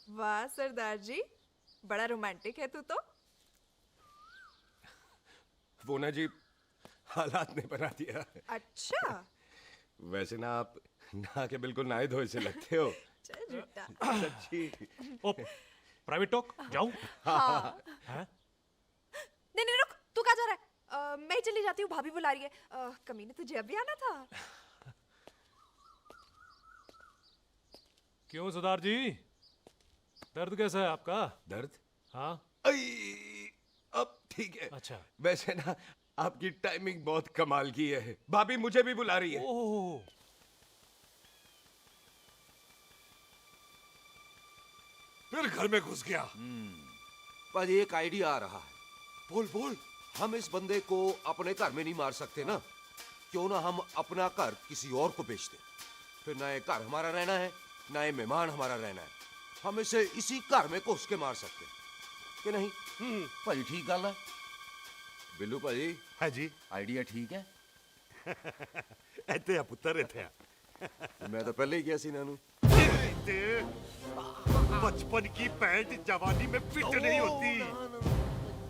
वाह सरदार जी, बड़ा रोमांटिक है तू तो। वो ना जी, हालात ने बना दिया। अच्छा। वैसे ना आप नहा के बिल्कुल नहाए धोए से लगते हो। चल झूठा। सच्ची। ओ, प्राइवेट टॉक जाऊं? हाँ। हैं? नहीं नहीं रुक, तू कहाँ जा रहा है? मैं ही चली जाती हूँ, भाभी बुला रही है। कमीने तुझे अभी आना था। क्यों सरदार जी, दर्द कैसा है आपका? दर्द? हाँ। अब ठीक है। अच्छा। वैसे ना आपकी टाइमिंग बहुत कमाल की है, भाभी मुझे भी बुला रही है। ओह। फिर घर में घुस गया। पाजी एक आइडिया आ रहा है। बोल बोल। हम इस बंदे को अपने घर में नहीं मार सकते ना, क्यों ना हम अपना घर किसी और को बेच दें। फिर ना ये घर हमारा रहना है, ना ये मेहमान हमारा रहना है। हम इसे इसी घर में घुस के मार सकते हैं कि नहीं? भाजी ठीक गल है। बिल्लू भाजी। हाँ जी। आइडिया ठीक है। ਇੱਥੇ ਆ ਪੁੱਤਰ ਇੱਥੇ ਆ। मैं तो पहले ही किया सी नानू। बचपन की पैंट जवानी में फिट नहीं होती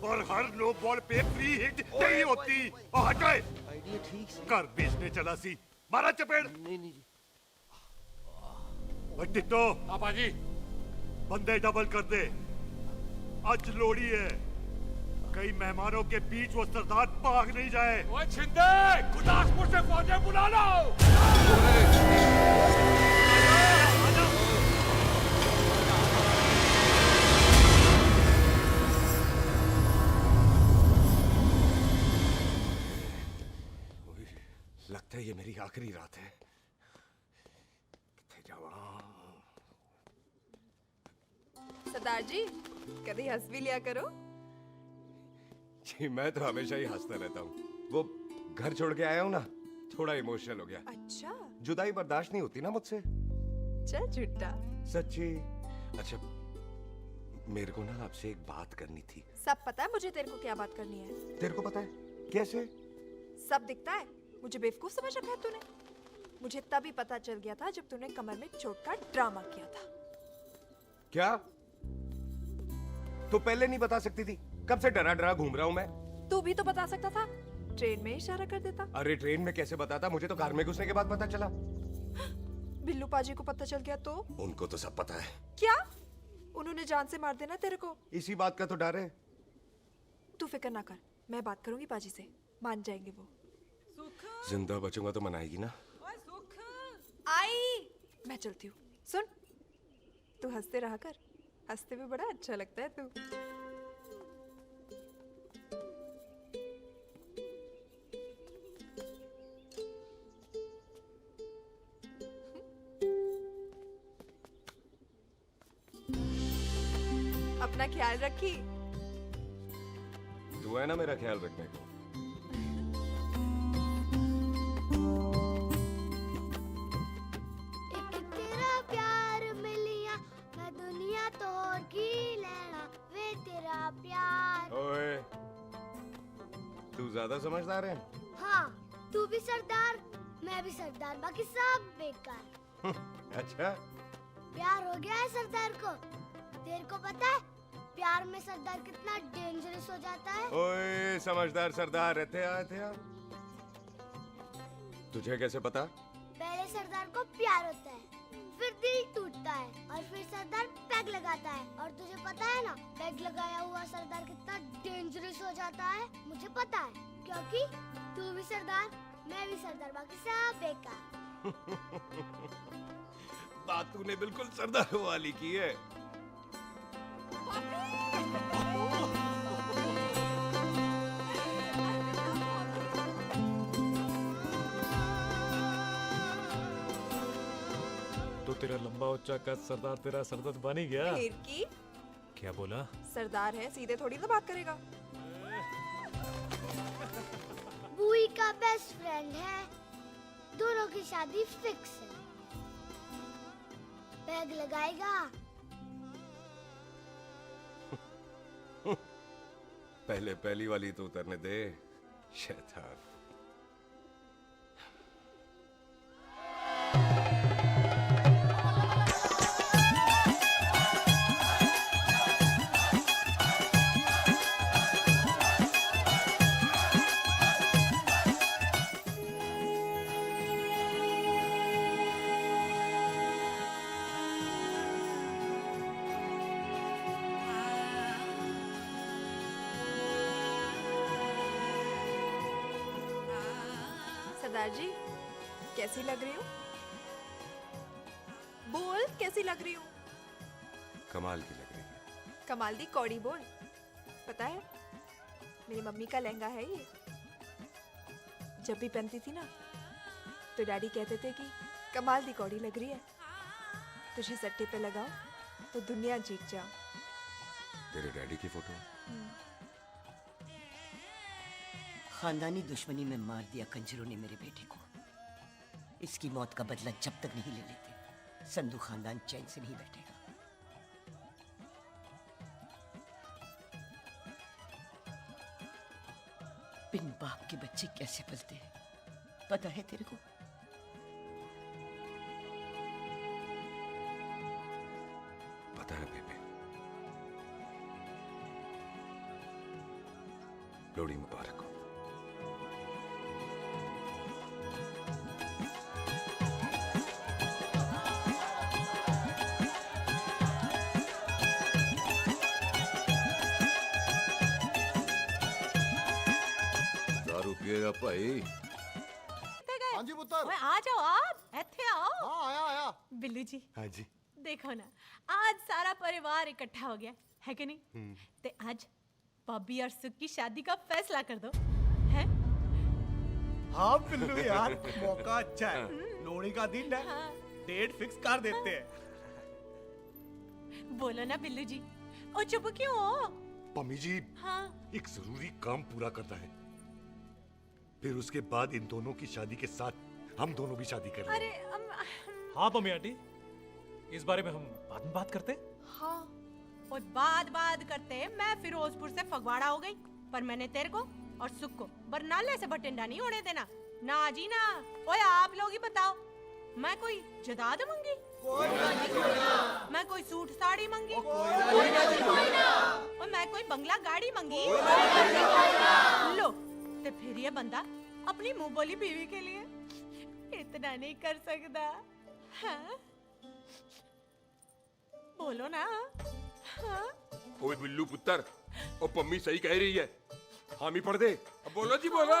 और हर नो बॉल पे फ्री हिट नहीं होती। और हटाए। आइडिया ठीक से। घर बेचने चला सी, मारा चपेड़। नहीं नहीं जी। टिट्टो। पापा जी। बंदे डबल कर दे, आज लोड़ी है। कई मेहमानों के बीच वो सरदार भाग नहीं जाए। ओए छिंदे, गुरदासपुर से फौजें बुला लो। लगता है ये मेरी आखिरी रात है। किथे जावा? सरदार जी कभी हंस भी लिया करो। जी मैं तो हमेशा ही हंसता रहता हूँ। वो घर छोड़ के आया हूँ ना, थोड़ा इमोशनल हो गया। अच्छा जुदाई बर्दाश्त नहीं होती ना मुझसे। चल झूठा। सच्ची। अच्छा मेरे को ना आपसे एक बात करनी थी। सब पता है मुझे तेरे को क्या बात करनी है। तेरे को पता है कैसे? सब दिखता है। मुझे बेवकूफ समझ रखा है तूने। मुझे तभी पता चल गया था जब तूने कमर में चोट का ड्रामा किया था। क्या? तो पहले नहीं बता सकती थी? कब से डरा डरा घूम रहा हूँ मैं। तू भी तो बता सकता था, ट्रेन में इशारा कर देता। अरे ट्रेन में कैसे बताता? मुझे तो कार में घुसने के बाद पता चला। बिल्लू पाजी को पता चल गया तो? उनको तो सब पता है। क्या? उन्होंने जान से मार देना तेरे को। इसी बात का तो डर है। तू फिक्र ना कर, मैं बात करूंगी पाजी से, मान जाएंगे वो। जिंदा बचूंगा तो मनाएगी ना? आई मैं चलती हूँ। सुन तू हंसते रहा कर, हंसते में बड़ा अच्छा लगता है तू। अपना ख्याल रखी। तू है ना मेरा ख्याल रखने को। तेरा प्यार मिलिया मैं दुनिया तोड़ की लेना वे तेरा प्यार। ओए तू ज्यादा समझदार है। हाँ तू भी सरदार मैं भी सरदार, बाकी सब बेकार। अच्छा प्यार हो गया है सरदार को। तेरे को पता है प्यार में सरदार कितना डेंजरस हो जाता है। ओए समझदार सरदार रहते आते हैं। तुझे कैसे पता? पहले सरदार को प्यार होता है, फिर दिल टूटता है और फिर सरदार पैग लगाता है। और तुझे पता है ना पैग लगाया हुआ सरदार कितना डेंजरस हो जाता है। मुझे पता है क्योंकि तू भी सरदार मैं भी सरदार, बाकी सब बेकार। बात तूने बिल्कुल सरदार वाली की है। तो तेरा लंबा उच्चा कद सरदार तेरा सरदर्द बन ही गया। फिर की क्या बोला? सरदार है सीधे थोड़ी ना बात करेगा। बुई का बेस्ट फ्रेंड है, दोनों की शादी फिक्स है। पैग लगाएगा। पहले पहली वाली तो उतरने दे शैतान। सरदार जी कैसी लग रही हूँ? बोल कैसी लग रही हूँ? कमाल की लग रही है। कमाल दी कौड़ी बोल। पता है मेरी मम्मी का लहंगा है ये। जब भी पहनती थी ना तो डैडी कहते थे कि कमाल दी कौड़ी लग रही है, तुझे सट्टे पे लगाओ तो दुनिया जीत जाओ। तेरे डैडी की फोटो? खानदानी दुश्मनी में मार दिया कंजरों ने मेरे बेटे को। इसकी मौत का बदला जब तक नहीं ले लेते संधू खानदान चैन से नहीं बैठेगा। बिन बाप के बच्चे कैसे पलते हैं पता है तेरे को? पता है बेबे। लोहड़ी मुबारक हो। दारू पिएगा भाई? हाँ जी पुत्र। आ जाओ आप। ਇੱਥੇ आओ। हाँ आया आया। बिल्लू जी हाँ जी। देखो ना, आज सारा परिवार इकट्ठा हो गया है कि नहीं? ते आज बॉबी और सुख की शादी का फैसला कर दो, है? हाँ बिल्लू यार, मौका अच्छा है, लोहड़ी का दिन है, डेट फिक्स कर देते हैं। बोलो ना बिल्लू जी, ओ चुप क्यों हो? पम्मी जी, हाँ एक जरूरी काम पूरा करना है, फिर उसके बाद इन दोनों की शादी के साथ हम दोनों भी शादी कर अरे हाँ पम्मी आंटी, इस बारे में हम बाद में बात करते। हाँ और बात करते मैं फिरोजपुर से फगवाड़ा हो गई, पर मैंने तेरे को और सुख को बरनाले से बठिंडा नहीं होने देना। ना जी ना। ओए आप लोग ही बताओ, मैं कोई जदाद मंगी? मैं कोई सूट साड़ी मंगी? और मैं कोई बंगला गाड़ी मंगी? लो ते फिर ये बंदा अपनी मुंह बोली बीवी के लिए इतना नहीं कर सकता, हाँ? बोलो ना। हाँ? ओए बिल्लू पुत्र, ओ पम्मी सही कह रही है, हामी पढ़ दे। अब बोलो जी बोलो।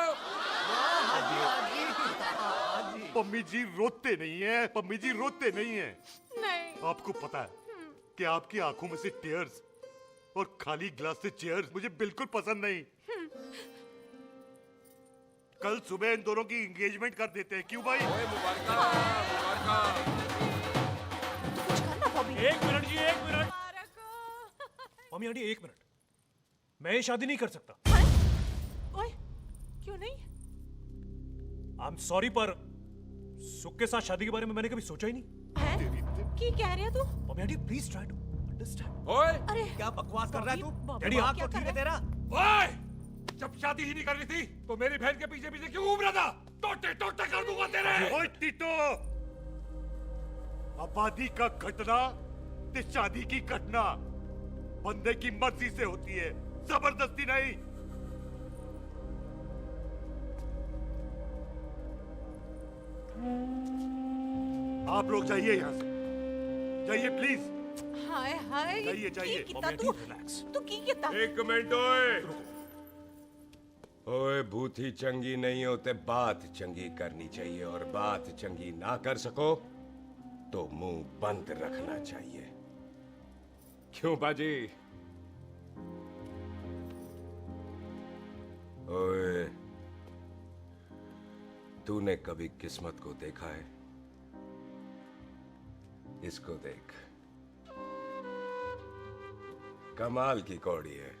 पम्मी जी रोते नहीं है, पम्मी जी रोते नहीं है। नहीं। आपको पता है कि आपकी आंखों में से टीयर्स और खाली ग्लास से चेयर्स मुझे बिल्कुल पसंद नहीं। कल सुबह इन दोनों की एंगेजमेंट कर देते हैं, क्यों भाई? एक मिनट जी, एक मिनट। मम्मी आंटी एक मिनट, मैं ये शादी नहीं कर सकता। ओए क्यों नहीं? आई एम सॉरी, पर सुख के साथ शादी के बारे में मैंने कभी सोचा ही नहीं। की कह रही है तू? Mummy aunty please try to understand. ओए अरे क्या बकवास कर रहा है तू? डैडी दिमाग तो ठीक है तेरा? ओए, जब शादी ही नहीं करनी थी तो मेरी बहन के पीछे पीछे क्यों घूम रहा था? टोटे टोटे कर दूंगा तेरे। ओए टीटो, आबादी का घटना ते शादी की घटना बंदे की मर्जी से होती है, जबरदस्ती नहीं। आप लोग जाइए यहाँ से, जाइए प्लीज। हाय हाय। जाइए, जाइए। की कितना तू की कितना? एक मिनट ओए। ओए भूथी चंगी नहीं होते, बात चंगी करनी चाहिए, और बात चंगी ना कर सको तो मुंह बंद रखना चाहिए। क्यों बाजी? ओए, तूने कभी किस्मत को देखा है? इसको देख, कमाल की कौड़ी है,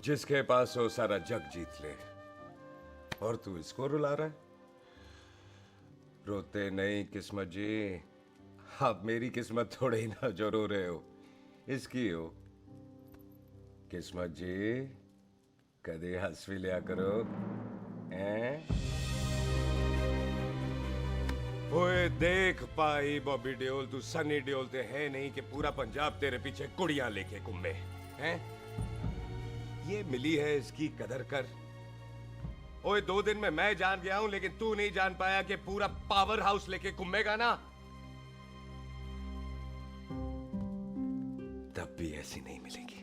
जिसके पास हो सारा जग जीत ले, और तू इसको रुला रहा है? रोते नहीं किस्मत जी, आप मेरी किस्मत थोड़े ही ना जो रो रहे हो, इसकी हो। किस्मत जी कदे हंस भी लिया करो, हैं? ओए देख पाई बॉबी देओल, तू सनी देओल ते है नहीं कि पूरा पंजाब तेरे पीछे कुड़ियां लेके घूमे, हैं? ये मिली है, इसकी कदर कर। ओए 2 दिन में मैं जान गया हूं, लेकिन तू नहीं जान पाया कि पूरा पावर हाउस लेके घूमेगा ना, तब भी ऐसी नहीं मिलेगी।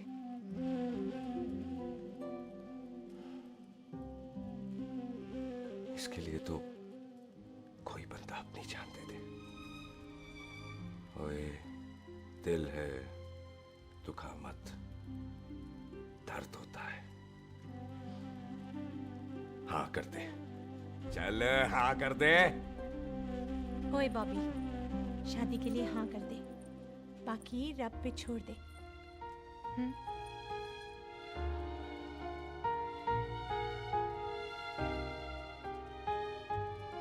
इसके लिए तो कोई बंदा अपनी जान दे दे। ओए दिल है, दुखा मत, दर्द होता है। हाँ कर दे, चल हाँ कर दे। ओए बॉबी, शादी के लिए हाँ कर दे, बाकी रब पे छोड़ दे।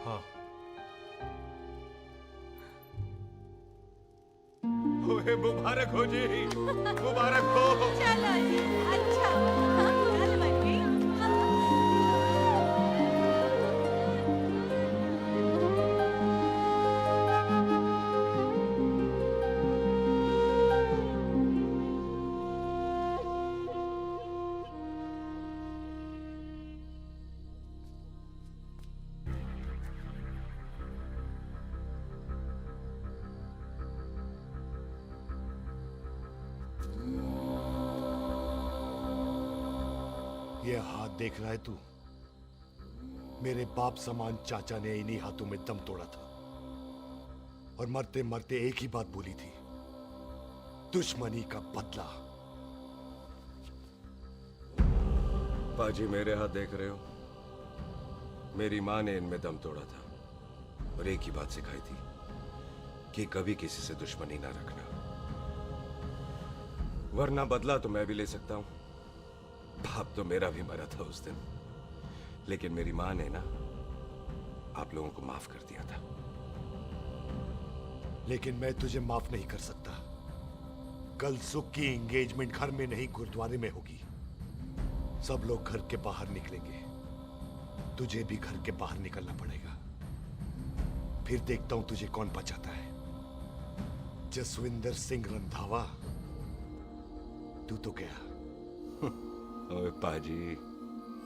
हाँ। ओए मुबारक हो जी, मुबारक हो। चलो जी, अच्छा गल बन गई। ये हाथ देख रहा है तू? मेरे बाप समान चाचा ने इन्हीं हाथों में दम तोड़ा था और मरते मरते एक ही बात बोली थी, दुश्मनी का बदला। पाजी मेरे हाथ देख रहे हो? मेरी माँ ने इनमें दम तोड़ा था और एक ही बात सिखाई थी कि कभी किसी से दुश्मनी ना रखना, वरना बदला तो मैं भी ले सकता हूं। बाप तो मेरा भी मरा था उस दिन, लेकिन मेरी माँ ने ना आप लोगों को माफ कर दिया था। लेकिन मैं तुझे माफ नहीं कर सकता। कल सुख की एंगेजमेंट घर में नहीं गुरुद्वारे में होगी। सब लोग घर के बाहर निकलेंगे, तुझे भी घर के बाहर निकलना पड़ेगा। फिर देखता हूं तुझे कौन बचाता है, जसविंदर सिंह रंधावा तू तो क्या? ओए पाजी,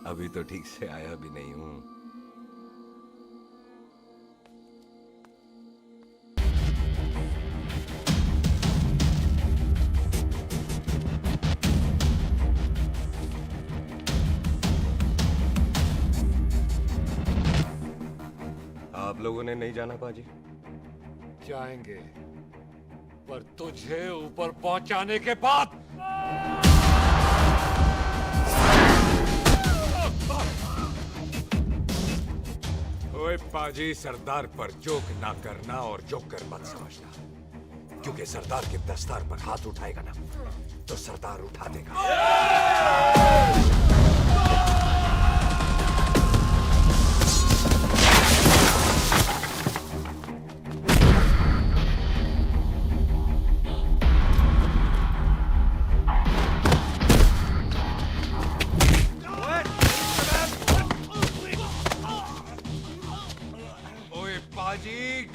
अभी तो ठीक से आया भी नहीं हूं। आप लोगों ने नहीं जाना पाजी? जाएंगे, पर तुझे ऊपर पहुंचाने के बाद। ओए पाजी, सरदार पर जोक ना करना और जोकर मत समझना, क्योंकि सरदार के दस्तार पर हाथ उठाएगा ना तो सरदार उठा देगा।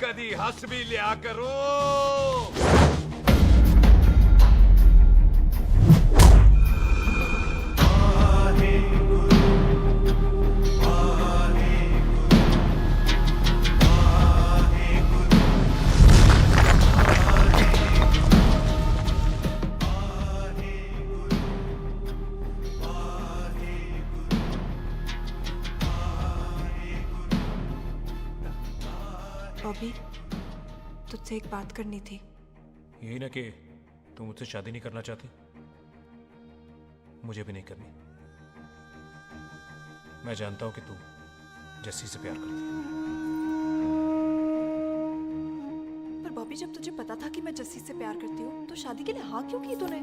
कदी हंस भी लिया करो। बॉबी, तुझसे एक बात करनी थी। यही ना कि तू मुझसे शादी नहीं करना चाहती, मुझे भी नहीं करनी। मैं जानता हूं कि तू जस्सी से प्यार करती है। पर बॉबी, जब तुझे पता था कि मैं जस्सी से प्यार करती हूँ तो शादी के लिए हाँ क्यों की तूने?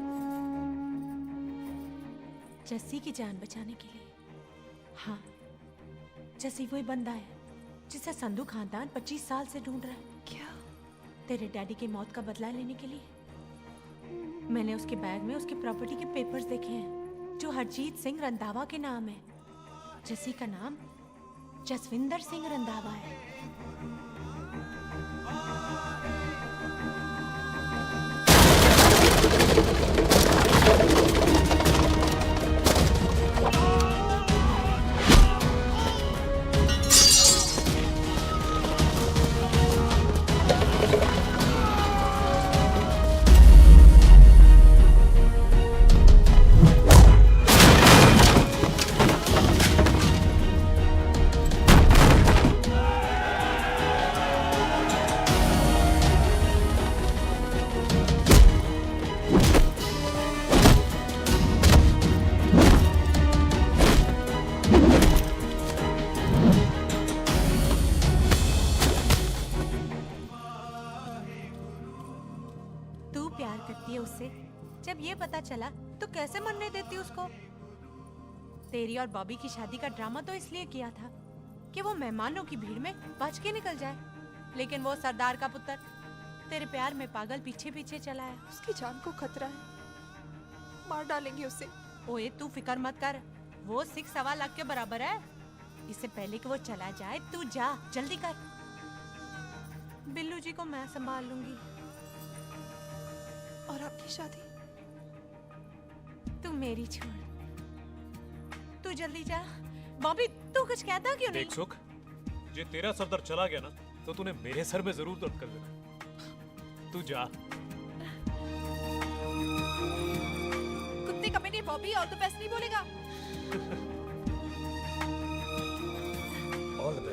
जस्सी की जान बचाने के लिए। हाँ, जस्सी वही बंदा है जिसे संधू खानदान 25 साल से ढूंढ रहा है। क्या? तेरे डैडी की मौत का बदला लेने के लिए। मैंने उसके बैग में उसकी प्रॉपर्टी के पेपर्स देखे हैं जो हरजीत सिंह रंधावा के नाम है। जस्सी का नाम जसविंदर सिंह रंधावा है। जब ये पता चला तो कैसे मरने देती उसको? तेरी और बॉबी की शादी का ड्रामा तो इसलिए किया था कि वो मेहमानों की भीड़ में बच के निकल जाए, लेकिन वो सरदार का पुत्र तेरे प्यार में पागल पीछे पीछे चला है। उसकी जान को खतरा है, मार डालेंगे उसे। ओए तू फिक्र मत कर, वो 6.25 लाख के बराबर है। इससे पहले कि वो चला जाए तू जा, जल्दी कर। बिल्लू जी को मैं संभाल लूंगी। और आपकी शादी? तू मेरी छोड़, तू जल्दी जा। बॉबी तू कुछ कहता क्यों नहीं? देख सुख, जे तेरा सरदार चला गया ना तो तूने मेरे सर में जरूर दर्द कर देना। तू जा। कुत्ते कमीने बॉबी, और तो पैसे नहीं बोलेगा।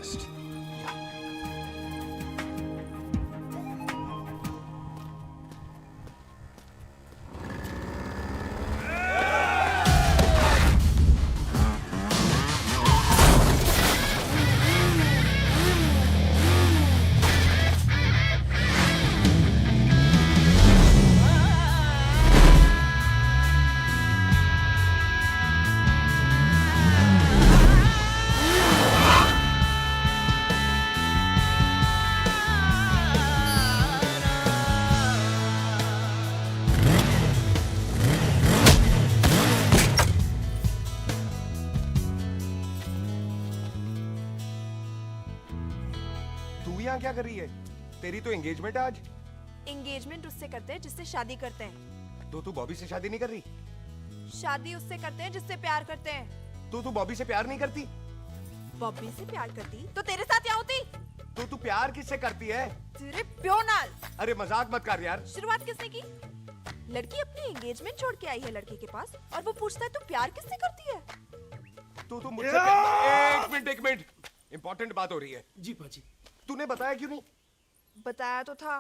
नेक्स्ट। तू यहाँ क्या कर रही है? तेरी तो एंगेजमेंट है आज। एंगेजमेंट उससे करते हैं जिससे शादी करते हैं। तो तू बॉबी से शादी नहीं कर रही? शादी उससे करते हैं जिससे प्यार करते हैं। तो तू बॉबी से प्यार नहीं करती? बॉबी से प्यार करती तो तेरे साथ क्या होती? तो तू प्यार किससे करती है? तेरे प्यो नाल। अरे मजाक मत कर यार। शुरुआत किसने की? लड़की अपनी एंगेजमेंट छोड़ के आई है लड़के के पास और वो पूछता है तू प्यार किससे करती है? तू मुझसे एक मिनट इंपॉर्टेंट बात हो रही है। जी पाजी। तूने बताया क्यों नहीं? बताया तो था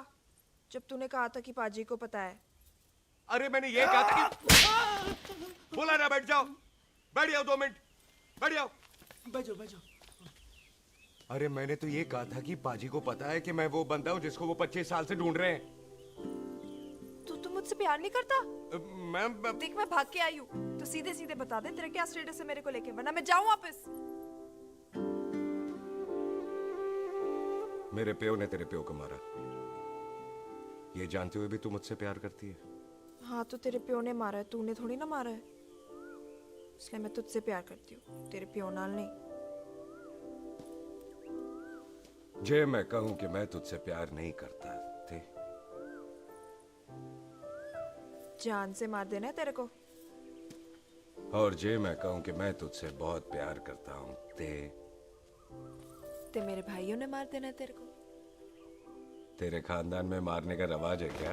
जब तूने कहा था कि पाजी को पता है। अरे मैंने ये कहा था कि बोला ना बैठ जाओ। बैठ जाओ 2 मिनट। बैठ जाओ। बैठ जाओ। अरे मैंने तो ये कहा था कि पाजी को पता है कि मैं वो बंदा हूँ जिसको वो 25 साल से ढूंढ रहे हैं। तो तू मुझसे प्यार नहीं करता? मैं देख मैं भाग के आई हूँ तो सीधे सीधे बता दे तेरा क्या स्टेटस है मेरे को लेके, वरना मैं जाऊँ वापस। मेरे प्यो ने तेरे प्यो को मारा, ये जानते हुए भी तू मुझसे प्यार करती है? हाँ तो तेरे प्यो ने मारा है, तूने थोड़ी ना मारा है, इसलिए मैं तुझसे प्यार करती हूँ, तेरे प्यो नाल नहीं। जे मैं कहूं कि मैं तुझसे प्यार नहीं करता थे, जान से मार देना है तेरे को। और जे मैं कहूं कि मैं तुझसे बहुत प्यार करता हूं ते मेरे भाइयों ने मार देना है तेरे को। तेरे खानदान में मारने का रवाज है क्या?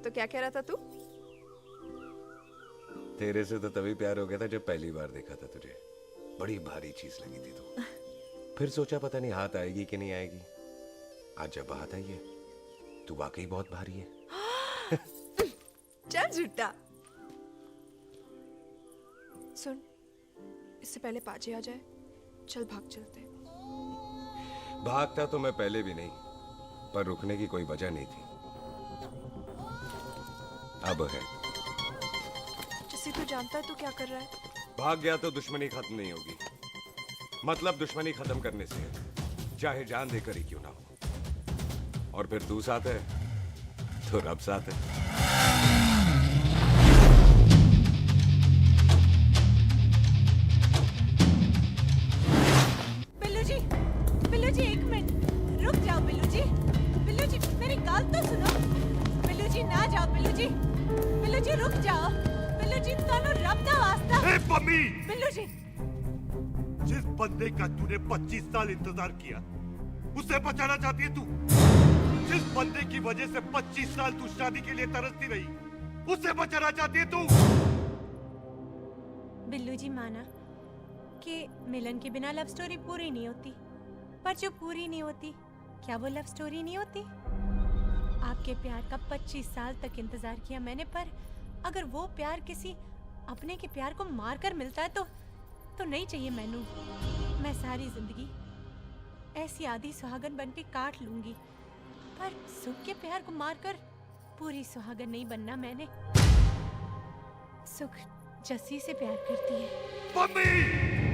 तो क्या कह रहा था तू? तेरे से तो तभी प्यार हो गया था जब पहली बार देखा था तुझे। बड़ी भारी चीज लगी थी तू। फिर सोचा पता नहीं हाथ आएगी कि नहीं आएगी। आज जब हाथ आई है तू वाकई बहुत भारी है। चल झूठा। सुन, इससे पहले पाजी आ जाए, चल भाग चलते। भागता तो मैं पहले भी नहीं, पर रुकने की कोई वजह नहीं थी। अब है। जिसे तू जानता है तू क्या कर रहा है? भाग गया तो दुश्मनी खत्म नहीं होगी। मतलब दुश्मनी खत्म करने से है, चाहे जान देकर ही क्यों ना हो। और फिर तू साथ है तो रब साथ है। बिल्लू जी 1 मिनट रुक जाओ। बिल्लू जी मेरी बात तो सुनो। बिल्लू जी ना जाओ। बिल्लू जी रुक जाओ। बिल्लू जी तानू रब दा वास्ता। ए पम्मी! बिल्लू जी, जिस बंदे का तूने 25 साल इंतजार किया उससे बचाना चाहती है तू? जिस बंदे की वजह से 25 साल तू शादी के लिए तरसती रही उससे बचाना चाहती है तू? बिल्लू जी माना कि मिलन के बिना लव स्टोरी पूरी नहीं होती, पर जो पूरी नहीं होती क्या वो लव स्टोरी नहीं होती? आपके प्यार का 25 साल तक इंतजार किया मैंने, पर अगर वो प्यार किसी अपने के प्यार को मार कर मिलता है तो नहीं चाहिए मैनू। मैं सारी जिंदगी ऐसी आधी सुहागन बन के काट लूंगी, पर सुख के प्यार को मारकर पूरी सुहागन नहीं बनना मैंने। सुख जस्सी से प्यार करती है। मम्मी!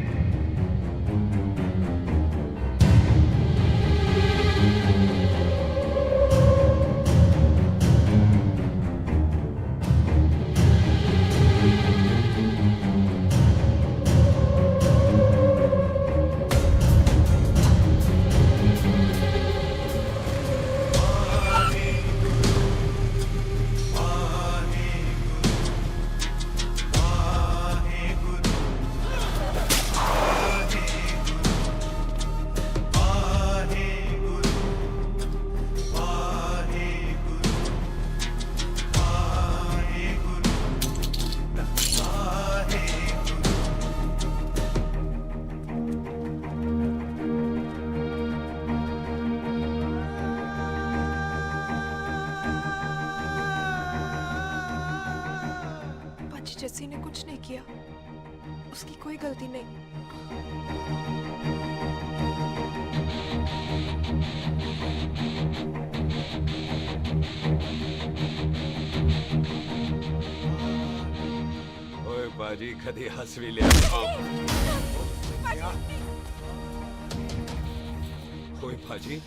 आज जस्सी ने कुछ नहीं किया, उसकी कोई गलती नहीं। ओए बाजी कदी हंस भी ले ओए बाजी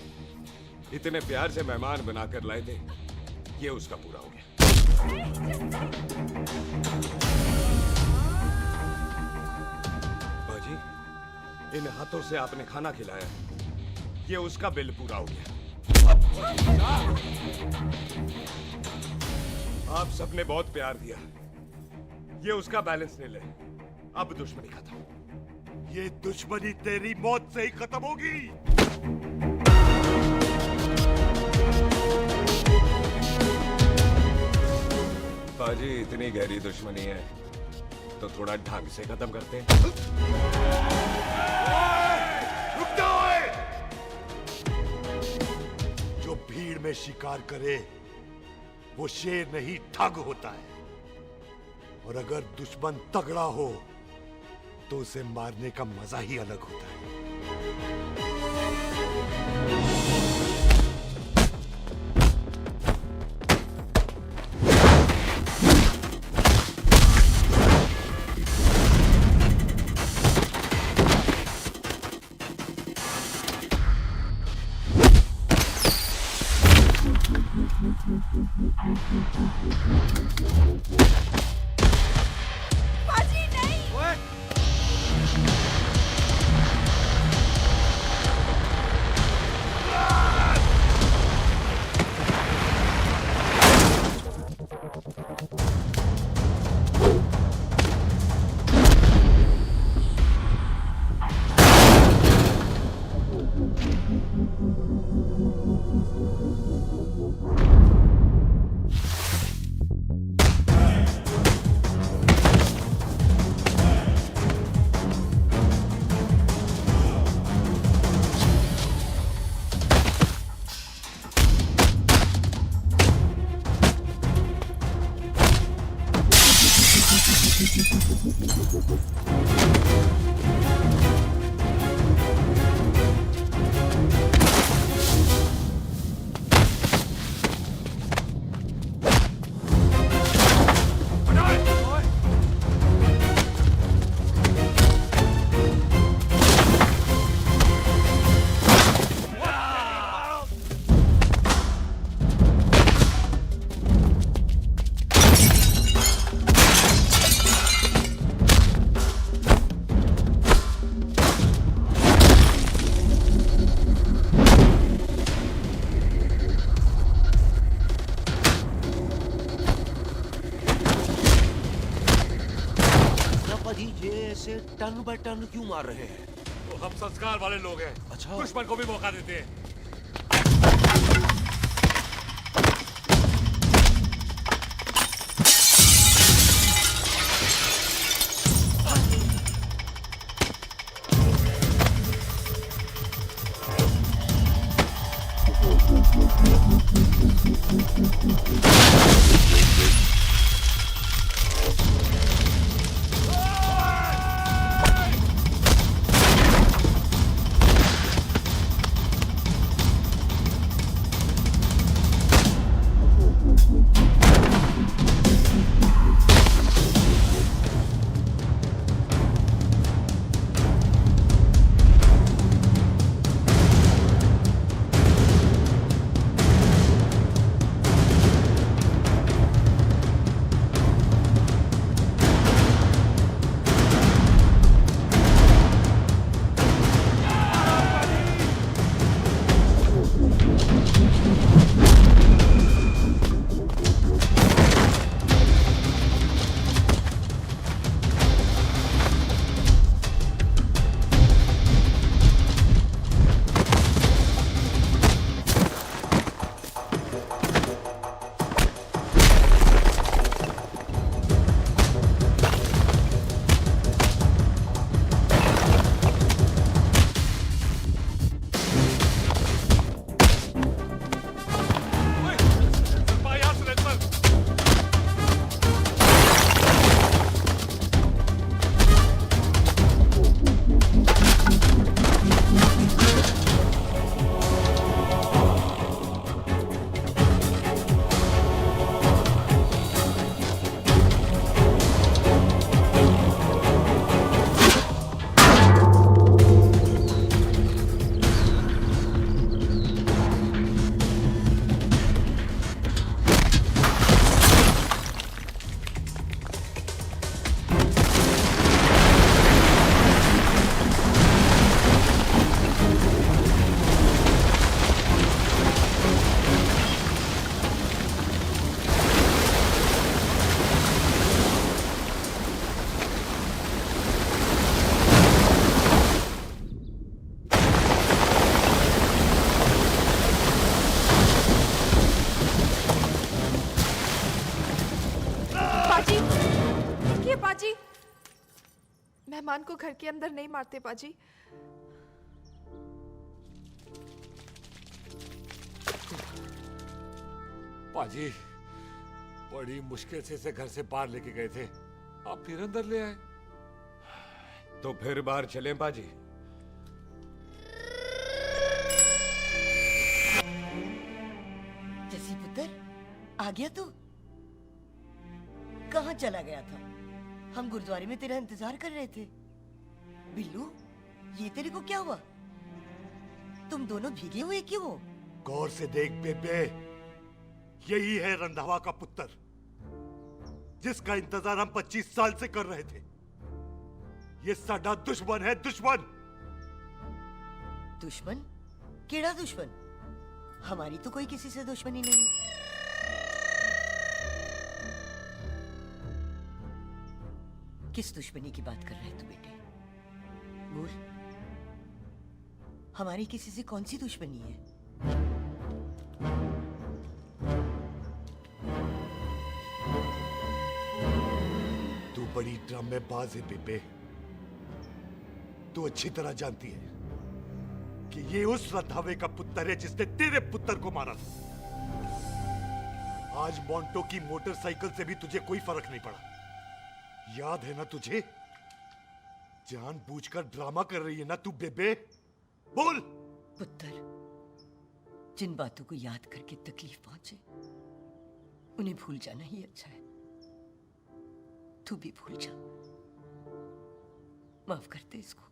इतने प्यार से मेहमान बनाकर लाए थे, ये उसका पूरा हो गया। बाजी इन हाथों से आपने खाना खिलाया, ये उसका बिल पूरा हो गया। आप सबने बहुत प्यार दिया, ये उसका बैलेंस नहीं ले। अब दुश्मनी खत्म। ये दुश्मनी तेरी मौत से ही खत्म होगी। बाजी इतनी गहरी दुश्मनी है तो थोड़ा ढंग से खत्म करते हैं। रुक जाओ! जो भीड़ में शिकार करे वो शेर नहीं ठग होता है, और अगर दुश्मन तगड़ा हो तो उसे मारने का मजा ही अलग होता है। बाजी नहीं। टन बाय टन क्यों मार रहे हैं? तो हम संस्कार वाले लोग हैं। अच्छा। दुश्मन को भी मौका देते हैं। पाजी, मेहमान को घर के अंदर नहीं मारते पाजी। पाजी, बड़ी मुश्किल से इसे घर से बाहर लेके गए थे, आप फिर अंदर ले आए। तो फिर बाहर चलें पाजी। जसी पुत्र, आ गया तू? कहाँ चला गया था? हम गुरुद्वारे में तेरा इंतजार कर रहे थे। बिल्लू, ये तेरे को क्या हुआ? तुम दोनों भीगे हुए क्यों हो? गौर से देख बेबे, यही है रंधावा का पुत्र, जिसका इंतजार हम 25 साल से कर रहे थे। ये साडा दुश्मन है, दुश्मन। दुश्मन? केड़ा दुश्मन? हमारी तो कोई किसी से दुश्मनी नहीं। किस दुश्मनी की बात कर रहे तू बेटे? बोल, हमारी किसी से कौन सी दुश्मनी है? तू बड़ी ड्रामेबाज है बेबे। तू अच्छी तरह जानती है कि ये उस रंधावे का पुत्र है जिसने तेरे पुत्र को मारा था। आज मोंटो की मोटरसाइकिल से भी तुझे कोई फर्क नहीं पड़ा। याद है ना तुझे? जानबूझकर ड्रामा कर रही है ना तू बेबे? बोल। पुत्र, जिन बातों को याद करके तकलीफ पहुंचे, उन्हें भूल जाना ही अच्छा है। तू भी भूल जा। माफ कर दे इसको,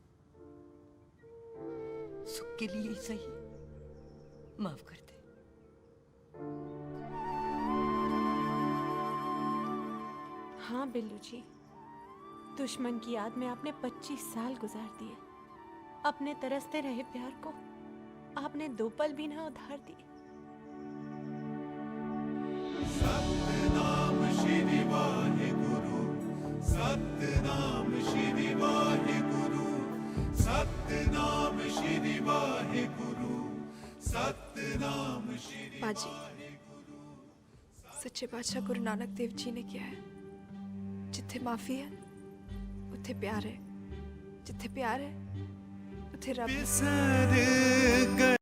सुख के लिए ही सही। माफ कर दे। हाँ बिल्लू जी, दुश्मन की याद में आपने 25 साल गुजार दिए। अपने तरसते रहे प्यार को आपने 2 पल भी ना उधार दिए। सतनाम श्री वाहेगुरु, सतनाम श्री वाहेगुरु, सतनाम श्री वाहेगुरु, सतनाम श्री पाजी, सच्चे बादशाह गुरु नानक देव जी ने किया है, जिथे माफी है उथे प्यार है, जिथे प्यार है उथे रब है।